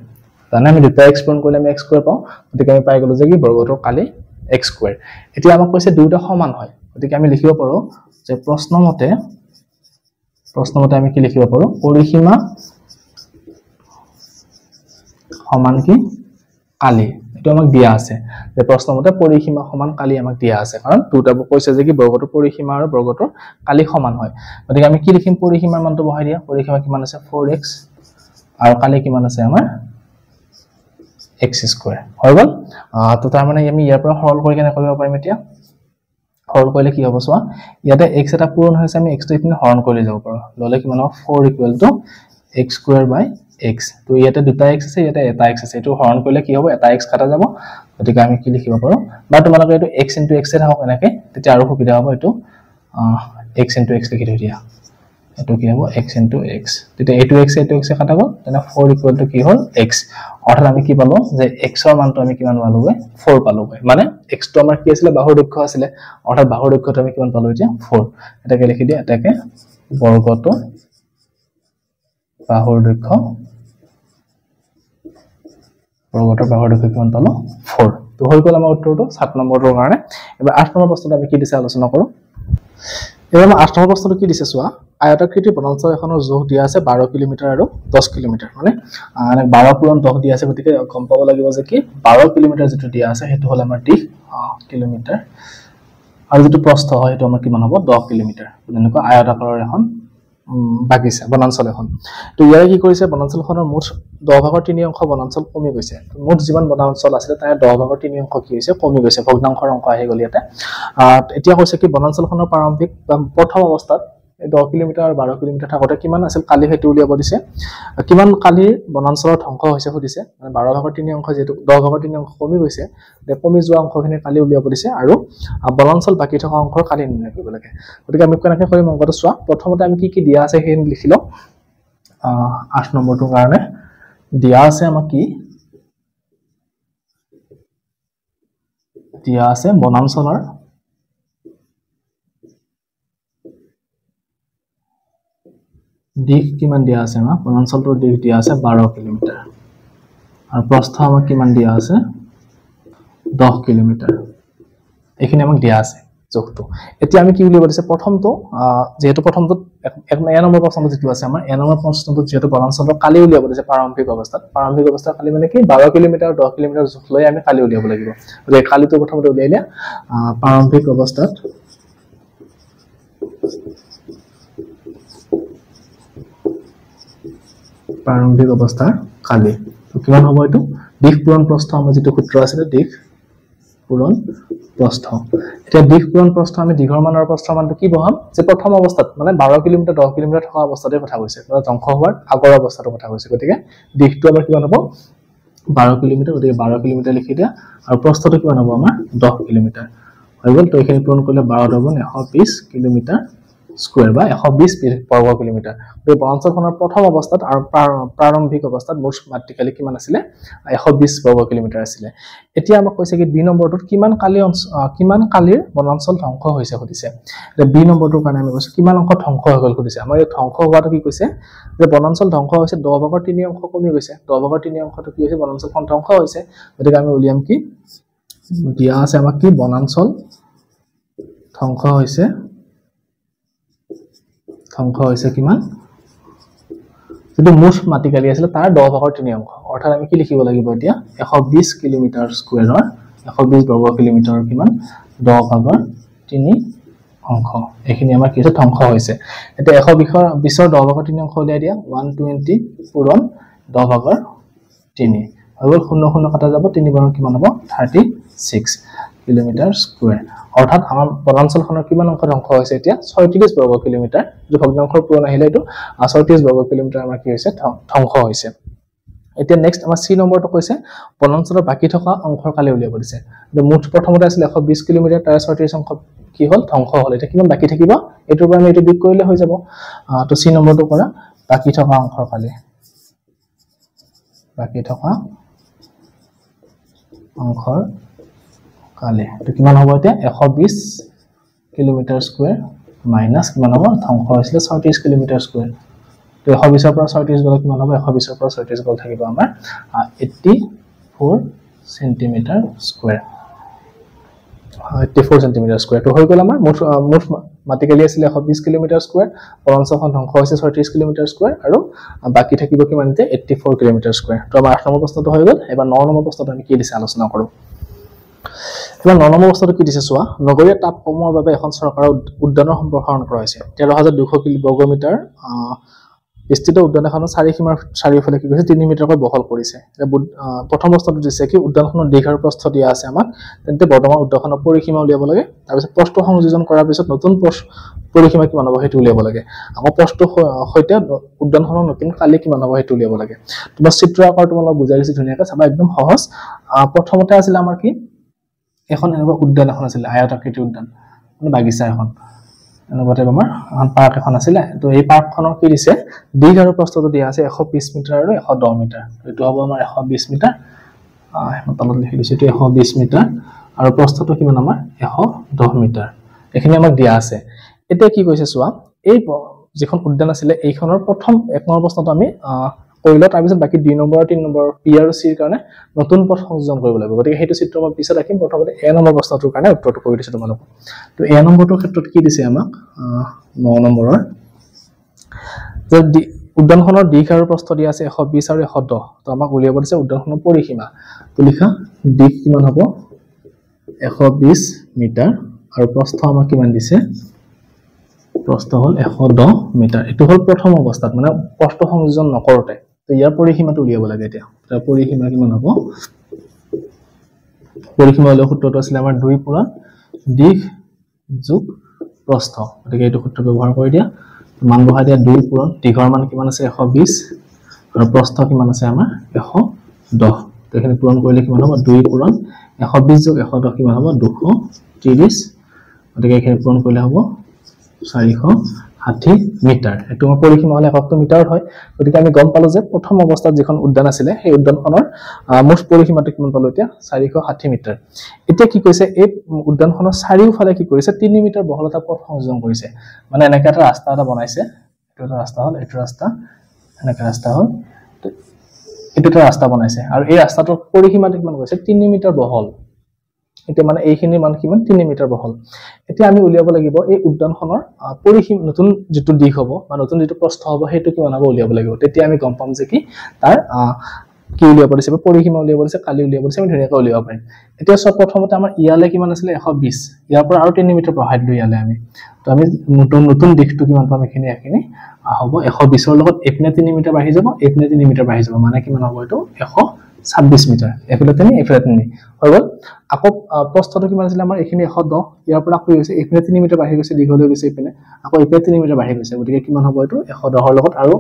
জানা আমি দুটা x পুৰণ কৰিলে আমি x স্কয়াৰ পাও গতিকে আমি পাই গলো যে কি বৰ্গটোৰ কালি x স্কয়াৰ এতিয়া আমাক কৈছে দুইটা সমান হয় গতিকে আমি লিখিব পাৰো যে প্ৰশ্নমতে আমি কি লিখিব পাৰো পৰিসীমা সমান কি কালি এটো আমাক দিয়া আছে যে প্ৰশ্নমতে পৰিসীমা সমান কালি আমাক দিয়া আছে কাৰণ দুটা কৈছে যে কি বৰ্গটোৰ পৰিসীমা আৰু বৰ্গটোৰ কালি সমান হয় গতিকে আমি কি লিখিম পৰিসীমাৰ মানটো বহাই দিয়া পৰিসীমা কিমান আছে 4x আৰু কালি কিমান আছে আমাৰ x স্কয়াৰ হৈ গ'ল তো তাৰ মানে আমি ইয়াৰ পৰা সৰল কৰি কেনে কৰিব পাৰিম এতিয়া সৰল কৰিলে কি হ'ব চোৱা ইয়াতে x এটা পূৰণ হৈছে আমি x টো ইপিনে হৰণ কৰি যাব পাৰো ললে কিমান হ'ব 4 = x² / x তো ইয়াতে দুটা x আছে ইয়াতে এটা x আছে এটো হৰণ কৰিলে কি হ'ব এটা x কাটা যাব গতিকে আমি কি লিখিব পাৰো বা তোমালোকে এটো x * x এ থাকক এনেকে তেতিয়া আৰু সুবিধা হ'ব এটো x * x লিখি দিয়া এটো কি হ'ব x * x তেতিয়া এটো x এটো x কাটা গ'ল তেনে 4 কি হ'ল x অৰ্থাৎ আমি কি পালো যে x ৰ মানটো আমি কিমান পালোগে 4 পালোগে মানে x টো আমাৰ কি আছিল বাহুৰ দৈৰ্ঘ্য আছিল অৰ্থাৎ বাহুৰ দৈৰ্ঘ্যটো আমি কিমান পালো এতিয়া 4 এটাকে লিখি দিয়া এটাকে বৰ্গটো বাহুৰ দৈৰ্ঘ্য কিমান পালো 4 তো হৈ গ'ল আমাৰ উত্তৰটো 7 নম্বৰৰ কাৰণে এবাৰ 8 নম্বৰ প্ৰশ্নটো আমি কি দিছে আলোচনা কৰো এবাৰ 8 নম্বৰ প্ৰশ্নটো কি দিছে চোৱা আয়তাকৃতি বনাঞ্চল এখনৰ জোখ দিয়া আছে 12 কিলোমিটাৰ আৰু 10 কিলোমিটাৰ মানে 12 পূৰণ 10 দিয়া আছে গতিকে গম পাব লাগিব যে কি 12 কিলোমিটাৰ যেটো দিয়া আছে হেতু হল আমাৰ দিশ কিলোমিটাৰ আৰু যেটো প্ৰস্থ হয় হেতু আমাৰ কিমান হ'ব 10 কিলোমিটাৰ এনেকুৱা আয়তাকাৰৰ এখন বাগিচা বনাঞ্চল এখন তো ইয়াৰে কি কৰিছে বনাঞ্চলখনৰ মুঠ 10 ভাগৰ 3 অংশ বনাঞ্চল কমি গৈছে মুঠ যিমান বনাঞ্চল আছিল তাৰে 10 ভাগৰ 3 অংশ কি হৈছে কমি গৈছে ভগ্নাংশৰ অংক আহি গল ইয়াতে এতিয়া কৈছে কি বনাঞ্চলখনৰ প্ৰাৰম্ভিক প্ৰথম অৱস্থাত 10 কিলোমিটাৰ আৰু 12 কিলোমিটাৰ থাকতে কিমান আছিল কালি হেতু উলিয়াব দিছে কিমান কালিৰ বনাঞ্চলৰ ধ্বংস হৈছে সুধিছে মানে 12 ভাগৰ 3 অংশ যেটো 10 ভাগৰ 3 অংশ কমি গৈছে তে কমি যোৱা অংশখিনি কালি উলিয়াব দিছে আৰু বনাঞ্চল বাকি থকা অংশৰ কালি নিৰ্ণয় কৰিব লাগে গতিকে আমি কেনেকৈ কৰিম অংকটো চোৱা প্ৰথমতে আমি কি দিয়া আছে হেন লিখিলো 8 নম্বৰটোৰ কাৰণে দিয়া আছে আমাক কি দিয়া আছে বনাঞ্চলৰ দিশ কিমান দিয়া আছে না বনাঞ্চলটোৰ দিশ দিয়া আছে 12 কিলোমিটাৰ আৰু প্ৰস্থ আমাক কিমান দিয়া আছে 10 কিলোমিটাৰ এখিনি আমাক দিয়া আছে জোখটো এতিয়া আমি কি উলিয়াব দিছে প্ৰথমটো যেহেতু প্ৰথমটো এক নম্বৰ প্ৰশ্নটো যেটো আছে আমাৰ নম্বৰ প্ৰশ্নটো যেহেতু বনাঞ্চলৰ কালি উলিয়াব দিছে প্ৰাৰম্ভিক অৱস্থা কালি মানে কি 12 কিলোমিটাৰ 10 কিলোমিটাৰ জোখ লৈ আমি কালি উলিয়াব লাগিব গতিকে কালিটো প্ৰথমতে উলিয়াইলে প্ৰাৰম্ভিক অৱস্থাত প্ৰাৰম্ভিক অৱস্থাৰ কালি কিমান হ'ব এটো দিশ পূৰণ প্ৰস্থ আমাৰ যেটো সূত্ৰ আছিল দিশ পূৰণ প্ৰস্থ এতিয়া দিশ পূৰণ প্ৰস্থ আমি দীঘৰ মানৰ প্ৰস্থ মানটো কি বহাম যে প্ৰথম অৱস্থাত মানে 12 কিলোমিটাৰ 10 কিলোমিটাৰ থকা অৱস্থাতে কথা কৈছে মানে ধ্বংস হোৱাৰ আগৰ অৱস্থাটো কথা কৈছে গতিকে দিশটো আমাৰ কিমান হ'ব 12 কিলোমিটাৰ গতিকে 12 কিলোমিটাৰ লিখি দিয়া আৰু প্ৰস্থটো কিমান হ'ব আমাৰ 10 কিলোমিটাৰ হৈ গ'ল তো এখিনি পূৰণ কৰিলে 12 হ'ব 120 কিলোমিটাৰ স্কয়াৰ বা 120 বৰ্গ কিলোমিটাৰ এই বনাঞ্চলখনৰ প্ৰথম অৱস্থাত আৰু প্ৰাৰম্ভিক অৱস্থাত মুঠ মাত্ৰিকালি কিমান আছিল 120 বৰ্গ কিলোমিটাৰ আছিল এতিয়া আমাক কৈছে কি বি নম্বৰটোত কিমান কালিৰ বনাঞ্চল ধ্বংস হৈছে সুধিছে এতিয়া বি নম্বৰটোৰ কাৰণে আমি কৈছো কিমান অংশ ধ্বংস হৈ গল সুধিছে আমাৰ এই ধ্বংস হোৱাটো কি কৈছে যে বনাঞ্চল ধ্বংস হৈছে 10 ভাগৰ 3 অংশ কমি গৈছে 10 ভাগৰ 3 অংশটো কি হৈছে বনাঞ্চলখন ধ্বংস হৈছে গতিকে আমি উলিয়াম কি দিয়া আছে আমাক কি বনাঞ্চল ধ্বংস হৈছে কিমান যেটো মুঠ মাটিকালি আছিল তাৰ 10 ভাগৰ 3 অংশ অৰ্থাৎ আমি কি লিখিব লাগিব এতিয়া 120 কিলোমিটাৰ স্কয়াৰৰ 120 বৰ্গ কিলোমিটাৰৰ কিমান 10 ভাগৰ 3 অংশ এখিনি আমাৰ কি ধ্বংস হৈছে এতিয়া 120 ৰ 10 ভাগৰ 3 অংশ উলিয়াই দিয়া 120 পূৰণ 10 ভাগৰ 3 আৰু 0 কাটা যাব 3 বাৰৰ কিমান হ'ব 36 কিলোমিটাৰ স্কয়াৰ অৰ্থাৎ আমাৰ বনাঞ্চলখনৰ কিমান অংশ ধ্বংস হৈছে এতিয়া 36 বৰ্গ কিলোমিটাৰ যে ভগ্নাংশৰ পূৰণ আহিলে এটো 36 বৰ্গ কিলোমিটাৰ আমাৰ কি হৈছে ধ্বংস হৈছে এতিয়া নেক্সট আমাৰ সি নম্বৰটো কৈছে বনাঞ্চলৰ বাকি থকা অংশৰ কালি উলিয়াব দিছে যে মুঠ প্ৰথমতে আছিল 120 কিলোমিটাৰ তাৰ 36 অংশ কি হ'ল ধ্বংস হ'ল এটা কিমান বাকি থাকিব এটোৰ পৰা আমি এটো বিক কৰিলে হৈ যাব তো সি নম্বৰটো কৰা বাকি থকা অংশৰ কালি বাকি থকা অংশৰ কালি তো কিমান হ'ব এতিয়া 120 কিলোমিটাৰ স্কয়াৰ মাইনাস কিমান হ'ব ধ্বংস হৈছিল 36 কিলোমিটাৰ স্কয়াৰ তো 120 ৰ পৰা 36 গলে কিমান হ'ব 120 ৰ পৰা 36 গল থাকিব আমাৰ 84 সেন্টিমিটাৰ স্কয়াৰ 84 সেন্টিমিটাৰ স্কয়াৰ তো হৈ গল আমাৰ মুঠ মাটিকালি আছিল 120 কিলোমিটাৰ স্কয়াৰ বনাঞ্চলখন ধ্বংস হৈছে 36 কিলোমিটাৰ স্কয়াৰ আৰু বাকি থাকিব কিমান এতিয়া 84 কিলোমিটাৰ স্কয়াৰ তো আমাৰ 8 নম্বৰ প্ৰশ্নটো হৈ গল এবাৰ 9 নম্বৰ প্ৰশ্নটো আমি কি দিছে আলোচনা কৰো এবাৰ 9 নম্বৰ প্ৰশ্নটো কি দিছে চোৱা নগৰীয় তাপ কমোৱাৰ বাবে এখন চৰকাৰৰ উদ্যানৰ সম্প্ৰসাৰণ কৰা হৈছে 13200 বৰ্গ মিটাৰ বিস্তৃত উদ্যান এখনৰ চাৰিসীমাৰ চাৰিওফালে কি কৰিছে 3 মিটাৰকৈ বহল কৰিছে প্ৰথম অৱস্থাটো দিছে কি উদ্যানখনৰ দীঘ আৰু প্ৰস্থ দিয়া আছে আমাক তেন্তে বৰ্তমান উদ্যানখনৰ পৰিসীমা উলিয়াব লাগে তাৰ পিছত প্ৰস্থ সংযোজন কৰাৰ পিছত নতুন পৰিসীমা কিমান হ'ব সেইটো উলিয়াব লাগে আকৌ প্ৰস্থ সৈতে উদ্যানখনৰ নতুন কালি কিমান হ'ব সেইটো উলিয়াব লাগে তোমাৰ চিত্ৰ আকাৰ তোমাক বুজাই দিছে ধুনীয়াকৈ চাবা একদম সহজ প্ৰথমতে আছিল আমাৰ কি এখন এনেকুৱা উদ্যান এখন আছিল আয়তাকৃতিৰ উদ্যান মানে বাগিচা এখন এনেকুৱাতে আমাৰ পাৰ্ক এখন আছিল তো এই পাৰ্কখনৰ কি দিছে দীঘ আৰু প্ৰস্থটো দিয়া আছে 120 মিটাৰ আৰু 110 মিটাৰ এইটো হ'ব আমাৰ 120 মিটাৰ মই তলত লিখি দিছো এইটো 120 মিটাৰ আৰু প্ৰস্থটো কিমান আমাৰ 110 মিটাৰ এখিনি আমাক দিয়া আছে এতিয়া কি কৈছে চোৱা এই যিখন উদ্যান আছিল এইখনৰ প্ৰথম এক নম্বৰ প্ৰশ্নটো আমি কৰিলো তাৰ পিছত বাকি 2 নম্বৰ 3 নম্বৰ পি আৰু সি ৰ কাৰণে নতুন পথ সংযোজন কৰিব লাগিব গতিকে হেতু চিত্ৰ মই পিছত ৰাখিম প্ৰথমতে এ নম্বৰ প্ৰশ্নটোৰ কাৰণে উত্তৰটো কৰি দিছো তোমালোক তো এ নম্বৰটোৰ ক্ষেত্ৰত কি দিছে আমাক 9 নম্বৰৰ যে উদ্যানখনৰ দীঘ আৰু প্ৰস্থ দিয়া আছে 120 আৰু 110 তো আমাক উলিয়াব দিছে উদ্যানখনৰ পৰিসীমা তো লিখা দীঘ কিমান হ'ব 120 মিটাৰ আৰু প্ৰস্থ আমাক কিমান দিছে প্ৰস্থ হল 110 মিটাৰ এটো হল প্ৰথম অৱস্থাত মানে প্ৰস্থ সংযোজন নকৰতে তো ইয়াৰ পৰিসীমাটো উলিয়াব লাগে এতিয়া তাৰ পৰিসীমা কিমান হ'ব পৰিসীমা হল সূত্ৰটো আছিল আমাৰ 2 পূৰণ দীঘ যোগ প্ৰস্থ গতিকে এইটো সূত্ৰ ব্যৱহাৰ কৰি দিয়া মান বহাই দিয়া 2 পূৰণ দীঘৰ মান কিমান আছে 120 আৰু প্ৰস্থ কিমান আছে আমাৰ 110 তো এখানে পূৰণ কৰিলে কিমান হ'ব 2 পূৰণ 120 যোগ 110 কিমান হ'ব 230 গতিকে এখানে পূৰণ কৰিলে হ'ব 460 মিটাৰ এটো পৰিসীমা হলে 1 মিটাৰ হয় গতিকে আমি গম পালো যে প্ৰথম অৱস্থাত যিখন উদ্যান আছিল সেই উদ্যানখনৰ মুঠ পৰিসীমাটো কিমান পালো এতিয়া 460 মিটাৰ এতিয়া কি কৈছে এই উদ্যানখনৰ চাৰিওফালে কি কৰিছে 3 মিটাৰ বহলতা পথ সংযোজন কৰিছে মানে এনেকা এটা ৰাস্তা এটা বনাইছে এটো এটা ৰাস্তা হল এটো ৰাস্তা এনেকা ৰাস্তা হল এটো এটা ৰাস্তা বনাইছে আৰু এই ৰাস্তাটোৰ পৰিসীমাটো কিমান কৈছে 3 মিটাৰ বহল এটা মানে এইখিনি মান কিমান 3 মিটাৰ বহল এতিয়া আমি উলিয়াব লাগিব এই উদ্যানখনৰ পৰিসীমা নতুন যেটো দিক হ'ব বা নতুন যেটো প্ৰস্থ হ'ব হেতু কিমান হ'ব উলিয়াব লাগিব তেতিয়া আমি গম পাম যে কি তাৰ কি উলিয়াব পৰিছে পৰিসীমা উলিয়াব পৰিছে কালি উলিয়াব পৰিছে আমি ধুনীয়াকৈ উলিয়াব পাৰিম এতিয়া সব প্ৰথমতে আমাৰ ইয়ালে কিমান আছিল 120 ইয়াৰ পৰা আৰু 3 মিটাৰ বঢ়াই দিলো ইয়ালে আমি তো আমি নতুন দিকটো কিমান পাম এখিনি হ'ব 120 ৰ লগত এপিনে 3 মিটাৰ বাঢ়ি যাব এপিনে 3 মিটাৰ বাঢ়ি যাব মানে কিমান হ'ব এটো 126 মিটাৰ এফালে 3 এফালে 3 হৈ গল আকৌ প্ৰস্থটো কিমান আছিল আমাৰ এখিনি 110 ইয়াৰ পৰা কি হৈছে এপিনে 3 মিটাৰ বাঢ়ি গৈছে দীঘল হৈ গৈছে এপিনে আকৌ এপিনে 3 মিটাৰ বাঢ়ি গৈছে গতিকে কিমান হ'ব এটো 110 ৰ লগত আৰু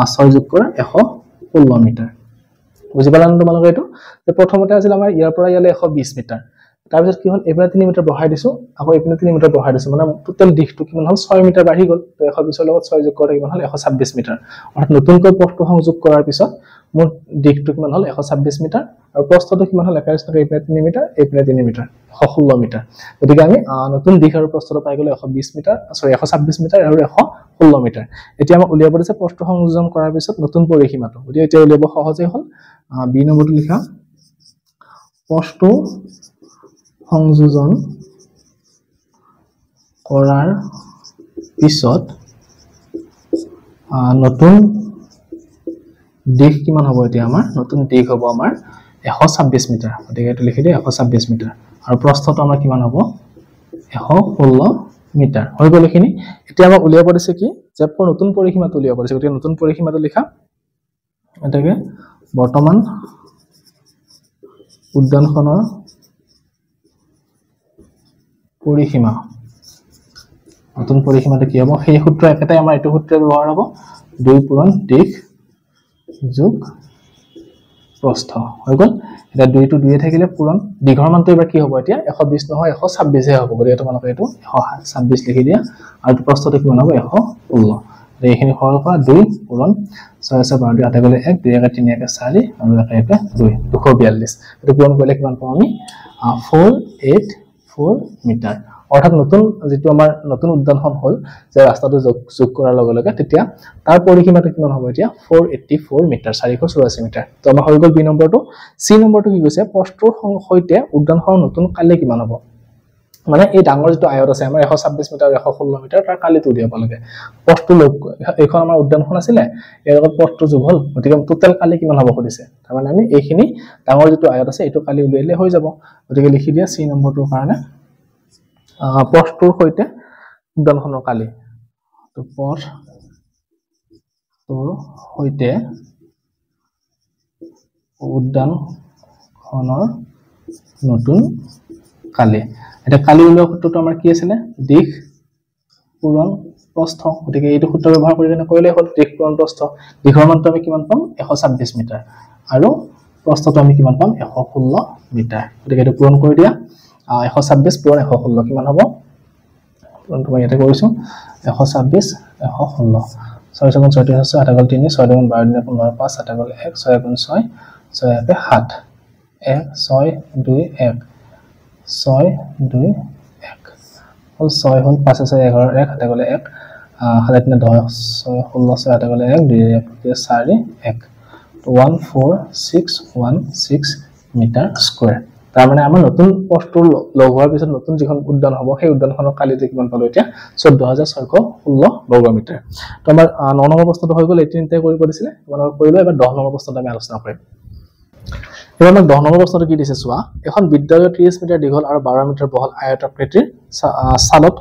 6 যোগ কৰা 116 মিটাৰ বুজি পালা না তোমালোকে এটো যে প্ৰথমতে আছিল আমাৰ ইয়াৰ পৰা ইয়ালে 120 মিটাৰ তাৰ পিছত কি হল এপিনে 3 মিটাৰ বঢ়াই দিছো আকৌ এপিনে 3 মিটাৰ বঢ়াই দিছো মানে টোটাল দিকটো কিমান হল 6 মিটাৰ বাঢ়ি গল তো 120 ৰ লগত 6 যোগ কৰা কিমান হল 126 মিটাৰ অৰ্থাৎ নতুনকৈ পথটো সংযোগ কৰাৰ পিছত মোৰ দিকটো কিমান হল 126 মিটাৰ আৰু প্ৰস্থটো কিমান হল একাৰিষ্ঠকে এপিনে 3 মিটাৰ এপিনে 3 মিটাৰ 116 মিটাৰ গতিকে আমি নতুন দিক আৰু প্ৰস্থটো পাই গলে 120 মিটাৰ 126 মিটাৰ আৰু 116 মিটাৰ এতিয়া আমি উলিয়াব দিছে পথটো সংযোজন কৰাৰ পিছত নতুন পৰিসীমাটো গতিকে এতিয়া উলিয়াব সহজে হল বি নম্বৰটো লিখা পথটো সংযোজন কৰাৰ পিছত নতুন দিক কিমান হ'ব এতিয়া আমাৰ নতুন দিক হ'ব আমাৰ 126 মিটাৰ গতিকে এটো লিখি দিও 126 মিটাৰ আৰু প্ৰস্থটো আমাৰ কিমান হ'ব 116 মিটাৰ হৈ গল এখিনি এতিয়া আমাক উলিয়াব দিছে কি যে নতুন পৰিসীমাটো উলিয়াব দিছে গতিকে নতুন পৰিসীমাটো লিখা এটাকে বৰ্তমান উদ্যানখনৰ পৰিসীমা নতুন পৰিসীমাটো কি হ'ব সেই সূত্ৰ একেটাই আমাৰ এটো সূত্ৰ ব্যৱহাৰ হ'ব 2 পূৰণ দিক যোগ প্ৰস্থ হৈ গল এটা 2 টো 2 থাকিলে পূৰণ দীঘৰ মানটো এবাৰ কি হ'ব এতিয়া 120 নহয় 126 হে হ'ব গতিকে তোমালোকে এটো 126 লিখি দিয়া আৰু প্ৰস্থটো কিমান হ'ব 116 এইখিনি সৰল কৰা 2 পূৰণ 6 6 12 আটা গলে 1 2 1 3 1 4 আৰু 1 1 2 242 এটো পূৰণ কৰিলে কিমান পাম আমি 484 মিটাৰ অৰ্থাৎ নতুন যেটো আমাৰ নতুন উদ্যানখন হল যে ৰাস্তাটো যোগ কৰাৰ লগে লগে তেতিয়া তাৰ পৰিসীমাটো কিমান হ'ব এতিয়া 484 মিটাৰ 484 মিটাৰ তো আমাৰ হৈ গল বি নম্বৰটো সি নম্বৰটো কি কৈছে পথটোৰ সৈতে উদ্যানখনৰ নতুন কালি কিমান হ'ব মানে এই ডাঙৰ যেটো আয়ত আছে আমাৰ 126 মিটাৰ 116 মিটাৰ তাৰ কালিটো উলিয়াব লাগে পথটো এইখন আমাৰ উদ্যানখন আছিল ইয়াৰ লগত পথটো যোগ হল গতিকে টোটাল কালি কিমান হ'ব কৈছে তাৰ মানে আমি এইখিনি ডাঙৰ যেটো আয়ত আছে এটো কালি উলিয়ালে হৈ যাব গতিকে লিখি দিয়া সি নম্বৰটোৰ কাৰণে পথটোৰ সৈতে উদ্যানখনৰ কালি তো বস্তুৰ সৈতে উদ্যানখনৰ নতুন কালি এটা কালি উলিওৱা সূত্ৰটো আমাৰ কি আছিল দিশ পূৰণ প্ৰস্থ গতিকে এইটো সূত্ৰ ব্যৱহাৰ কৰি কেনে কৰিলে হ'ল দিশ পূৰণ প্ৰস্থ দিশৰ মানটো আমি কিমান পাম 126 মিটাৰ আৰু প্ৰস্থটো আমি কিমান পাম 116 মিটাৰ গতিকে এইটো পূৰণ কৰি দিয়া 126 পূৰণ 116 কিমান হ'ব পূৰণটো মই ইয়াতে কৰিছো 126 116 6 7 36 8 গল 3 6 2 12 15 5 7 গল 1 6 6 6 7 1 6 2 1 6 2 1 হল 6 হল 5 6 11 1 7 গল 1 7 3 10 6 16 7 গল 1 2 1 4 1 14616 মিটাৰ স্কয়াৰ তাৰ মানে আমাৰ নতুন পথটোৰ লগ হোৱাৰ পিছত নতুন যিখন উদ্যান হ'ব সেই উদ্যানখনৰ কালিতে কিমান পালো এতিয়া 14616 বৰ্গ মিটাৰ তো আমাৰ 9 নম্বৰ প্ৰশ্নটো হৈ গ'ল এতিয়াতে কৰিব দিছিলে তোমালোকে কৰিলো এবাৰ 10 নম্বৰ প্ৰশ্নটো আমি আলোচনা কৰিম এবাৰ আমাক 10 নম্বৰ প্ৰশ্নটো কি দিছে চোৱা এখন বিদ্যালয়ৰ 30 মিটাৰ দীঘল আৰু 12 মিটাৰ বহল আয়তাকৃতিৰ সালত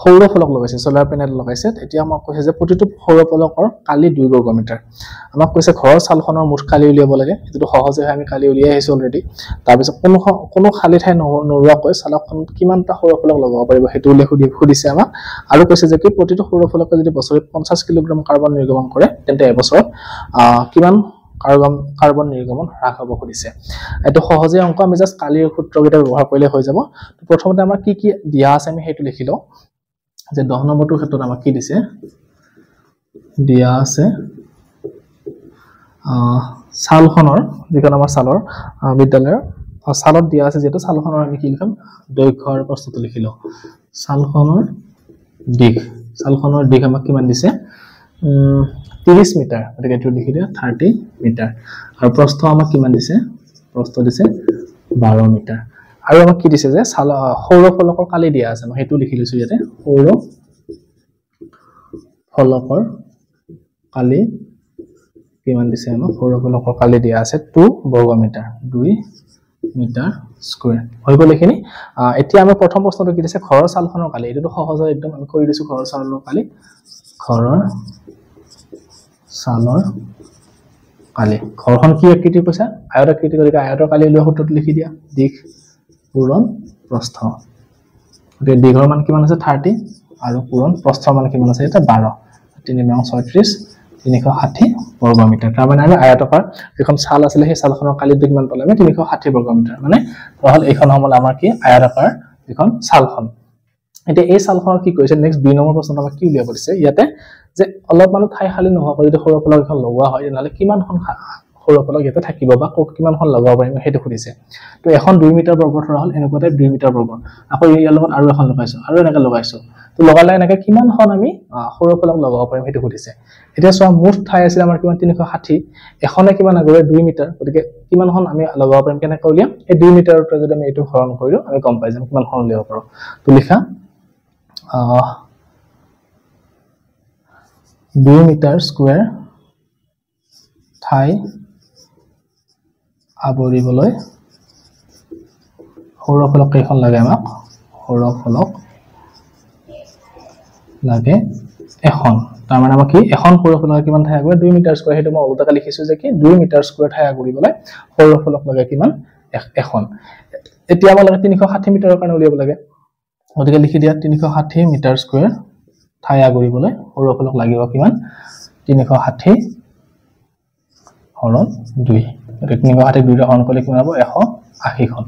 সৌৰ ফলক লগাইছে সোলাৰ পেনেল লগাইছে এতিয়া আমাক কৈছে যে প্ৰতিটো সৌৰ ফলকৰ কালি 2 বৰ্গ মিটাৰ আমাক কৈছে ঘৰৰ চালখনৰ মুঠ কালি উলিয়াব লাগে এটো সহজে আমি কালি উলিয়াই আহিছো অলৰেডি তাৰ পিছত কোনো খালি ঠাই নৰুৱাকৈ চালকখন কিমানটা সৌৰ ফলক লগাব পাৰিব হেতু উল্লেখ সুধিছে আমাক আৰু কৈছে যে কি প্ৰতিটো সৌৰ ফলকে যদি বছৰি 50 কিলোগ্ৰাম কাৰ্বন নিৰ্গমন কৰে তেন্তে এবছৰত কিমান কাৰ্বন নিৰ্গমন হ্ৰাস হ'ব খুদিছে এটো সহজে অংক আমি জাস্ট কালিৰ সূত্ৰকেইটা ব্যৱহাৰ কৰিলে হৈ যাব প্ৰথমতে আমাৰ কি কি দিয়া আছে আমি হেতু লিখিলো যে 10 নম্বৰটোৰ ক্ষেত্ৰত আমাক কি দিছে দিয়া আছে সালখনৰ যিখন আমাৰ সালৰ বিদ্যালয়ৰ সালত দিয়া আছে যেটো সালখনৰ আমি কি লিখম দৈৰ্ঘ্য আৰু প্ৰস্থটো লিখিলো সালখনৰ দিশ আমাক কিমান দিছে 30 মিটাৰ গতিকে এটো লিখি দিয়া 30 মিটাৰ আৰু প্ৰস্থ আমাক কিমান দিছে প্ৰস্থ দিছে 12 মিটাৰ আৰু আমাক কি দিছে যে সৌৰ ফলকৰ কালি দিয়া আছে মই হেতু লিখি লৈছো ইয়াতে সৌৰ ফলকৰ কালি কিমান দিছে আমাক সৌৰ ফলকৰ কালি দিয়া আছে 2 বৰ্গ মিটাৰ 2 মিটাৰ স্কয়াৰ হৈ গ'ল এখিনি এতিয়া আমি প্ৰথম প্ৰশ্নটো কি দিছে ঘৰৰ চালখনৰ কালি এটো সহজ একদম আমি কৰি দিছো ঘৰৰ চালৰ কালি ঘৰৰ চালৰ কালি ঘৰখন কি আকৃতিৰ কৈছা আয়তাকৃতি গতিকে আয়তৰ কালি উলিওৱা সূত্ৰটো লিখি দিয়া দিশ পূৰণ প্ৰস্থ গতিকে দীঘৰ মান কিমান আছে 30 আৰু পূৰণ প্ৰস্থৰ মান কিমান আছে এটা 12 3 9 36 360 বৰ্গ মিটাৰ তাৰ মানে আমি আয়তকাৰ যিখন চাল আছিল সেই চালখনৰ কালিটো কিমান পালে আমি 360 বৰ্গ মিটাৰ মানে নহল এইখন হ'ল আমাৰ কি আয়তকাৰ যিখন চালখন এতিয়া এই চালখনৰ কি কৈছে নেক্সট 2 নম্বৰ প্ৰশ্নটো আমাক কি উলিয়াব দিছে ইয়াতে যে অলপ মানুহ ঠাই খালি নোহোৱা কৰি সৌৰ ফলক এখন লগোৱা হয় নহলে কিমানখন সৌৰ ফলক ইয়াতে থাকিব বা কিমানখন লগাব পাৰিম হেতু সুধিছে তো এখন 2 মিটাৰ বৰ্গৰ ধৰা হল এনেকুৱাতে 2 মিটাৰ বৰ্গৰ আকৌ ইয়াৰ লগত আৰু এখন লগাইছো আৰু এনেকৈ লগাইছো তো লগালে এনেকৈ কিমানখন আমি সৌৰ ফলক লগাব পাৰিম হেতু সুধিছে এতিয়া চোৱা মুঠ ঠাই আছিল আমাৰ কিমান 360 এখনে কিমান আগৰে 2 মিটাৰ গতিকে কিমানখন আমি লগাব পাৰিম কেনেকৈ উলিয়াম এই 2 মিটাৰৰ পৰা যদি আমি এটো হৰণ কৰিলো আমি গম পাই যাম কিমানখন উলিয়াব পাৰো তো লিখা 2 মিটাৰ স্কয়াৰ ঠাই আবৰিবলৈ সৌৰ ফলক কেইখন লাগে আমাক সৌৰ ফলক লাগে এখন তাৰ মানে আমাক কি এখন সৌৰ ফলক কিমান ঠাই আগৰে 2 মিটাৰ স্কয়াৰ হেতু মই উল্টাকৈ লিখিছো যে কি 2 মিটাৰ স্কয়াৰ ঠাই আগুৰিবলৈ সৌৰ ফলক লাগে কিমান এখন এতিয়া আমাক লাগে 360 মিটাৰৰ কাৰণে উলিয়াব লাগে গতিকে লিখি দিয়া 360 মিটাৰ স্কয়াৰ ঠাই আগুৰিবলৈ সৌৰ ফলক লাগিব কিমান 360 হৰণ 2 গতিকে 360 2 হৰণ কৰিলে কিমান হ'ব 180 খন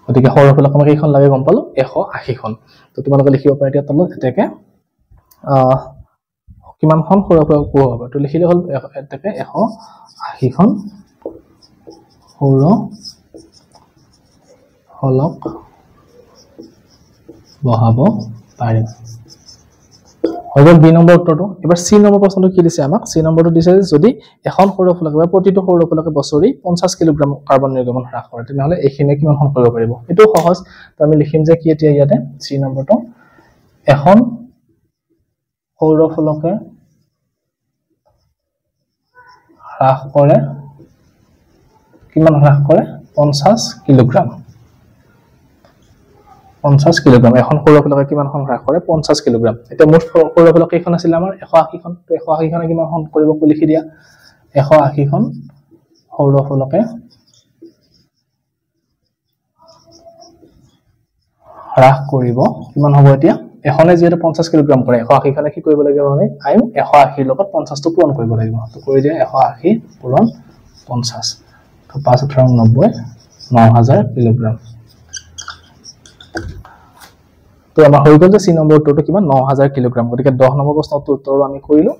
গতিকে সৌৰ ফলক আমাক এইখন লাগে গম পালো 180 খন তো তোমালোকে লিখিব পাৰা এতিয়া তলত এটাকে কিমানখন সৌৰ ফলক পোৱা হ'ব তো লিখিলে হ'ল এটাকে 180 খন সৌৰ ফলক বহাব পাৰিম হৈ গ'ল বি নম্বৰ উত্তৰটো এবাৰ সি নম্বৰ প্ৰশ্নটো কি দিছে আমাক সি নম্বৰটো দিছে যদি এখন সৌৰ ফলক বা প্ৰতিটো সৌৰ ফলকে বছৰি 50 কিলোগ্ৰাম কাৰ্বন নিৰ্গমন হ্ৰাস কৰে তেনেহলে এইখিনি কিমানখন কৰিব পাৰিব এটো সহজ তো আমি লিখিম যে কি এতিয়া ইয়াতে সি নম্বৰটো এখন সৌৰ ফলকে হ্ৰাস কৰে কিমান হ্ৰাস কৰে 50 কিলোগ্ৰাম 50 কিলোগ্ৰাম এখন সৰু ফলকে কিমানখন হ্ৰাস কৰে 50 কিলোগ্ৰাম এতিয়া মুঠ সৰু ফলক কেইখন আছিল আমাৰ 180 খন তো 180 খনে কিমানখন কৰিব লিখি দিয়া 180 খন সৰু ফলকে হ্ৰাস কৰিব কিমান হ'ব এতিয়া এখনে যেটো 50 কিলোগ্ৰাম কৰে 180 খনে কি কৰিব লাগিব আমি আইম 180 লগত 50 টো পূৰণ কৰিব লাগিব তো কৰি দিয়া 180 পূৰণ 50 তো 5 18 90 9000 কিলোগ্ৰাম তো আমাৰ হৈ গ'ল যে সি নম্বৰ উত্তৰটো কিমান 9000 কিলোগ্ৰাম গতিকে 10 নম্বৰ প্ৰশ্নটো উত্তৰ আমি কৰিলো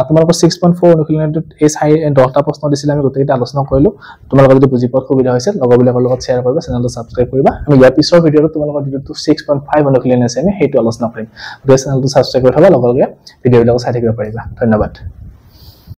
তোমালোকৰ 6.4 অনুশীলনীটোত এই 10টা প্ৰশ্ন দিছিলে আমি গোটেইটা আলোচনা কৰিলো তোমালোকৰ যদি বুজি পোৱা সুবিধা হৈছে লগৰবিলাকৰ লগত শ্বেয়াৰ কৰিবা চেনেলটো সাবস্ক্ৰাইব কৰিবা আমি ইয়াৰ পিছৰ ভিডিঅ'টো তোমালোকৰ যেটো 6.5 অনুশীলনী আছে আমি হেইটো আলোচনা কৰিম গতিকে চেনেলটো সাবস্ক্ৰাইব কৰি থবা লগৰবিলাকে ভিডিঅ'বিলাক চাই থাকিব পাৰিবা ধন্যবাদ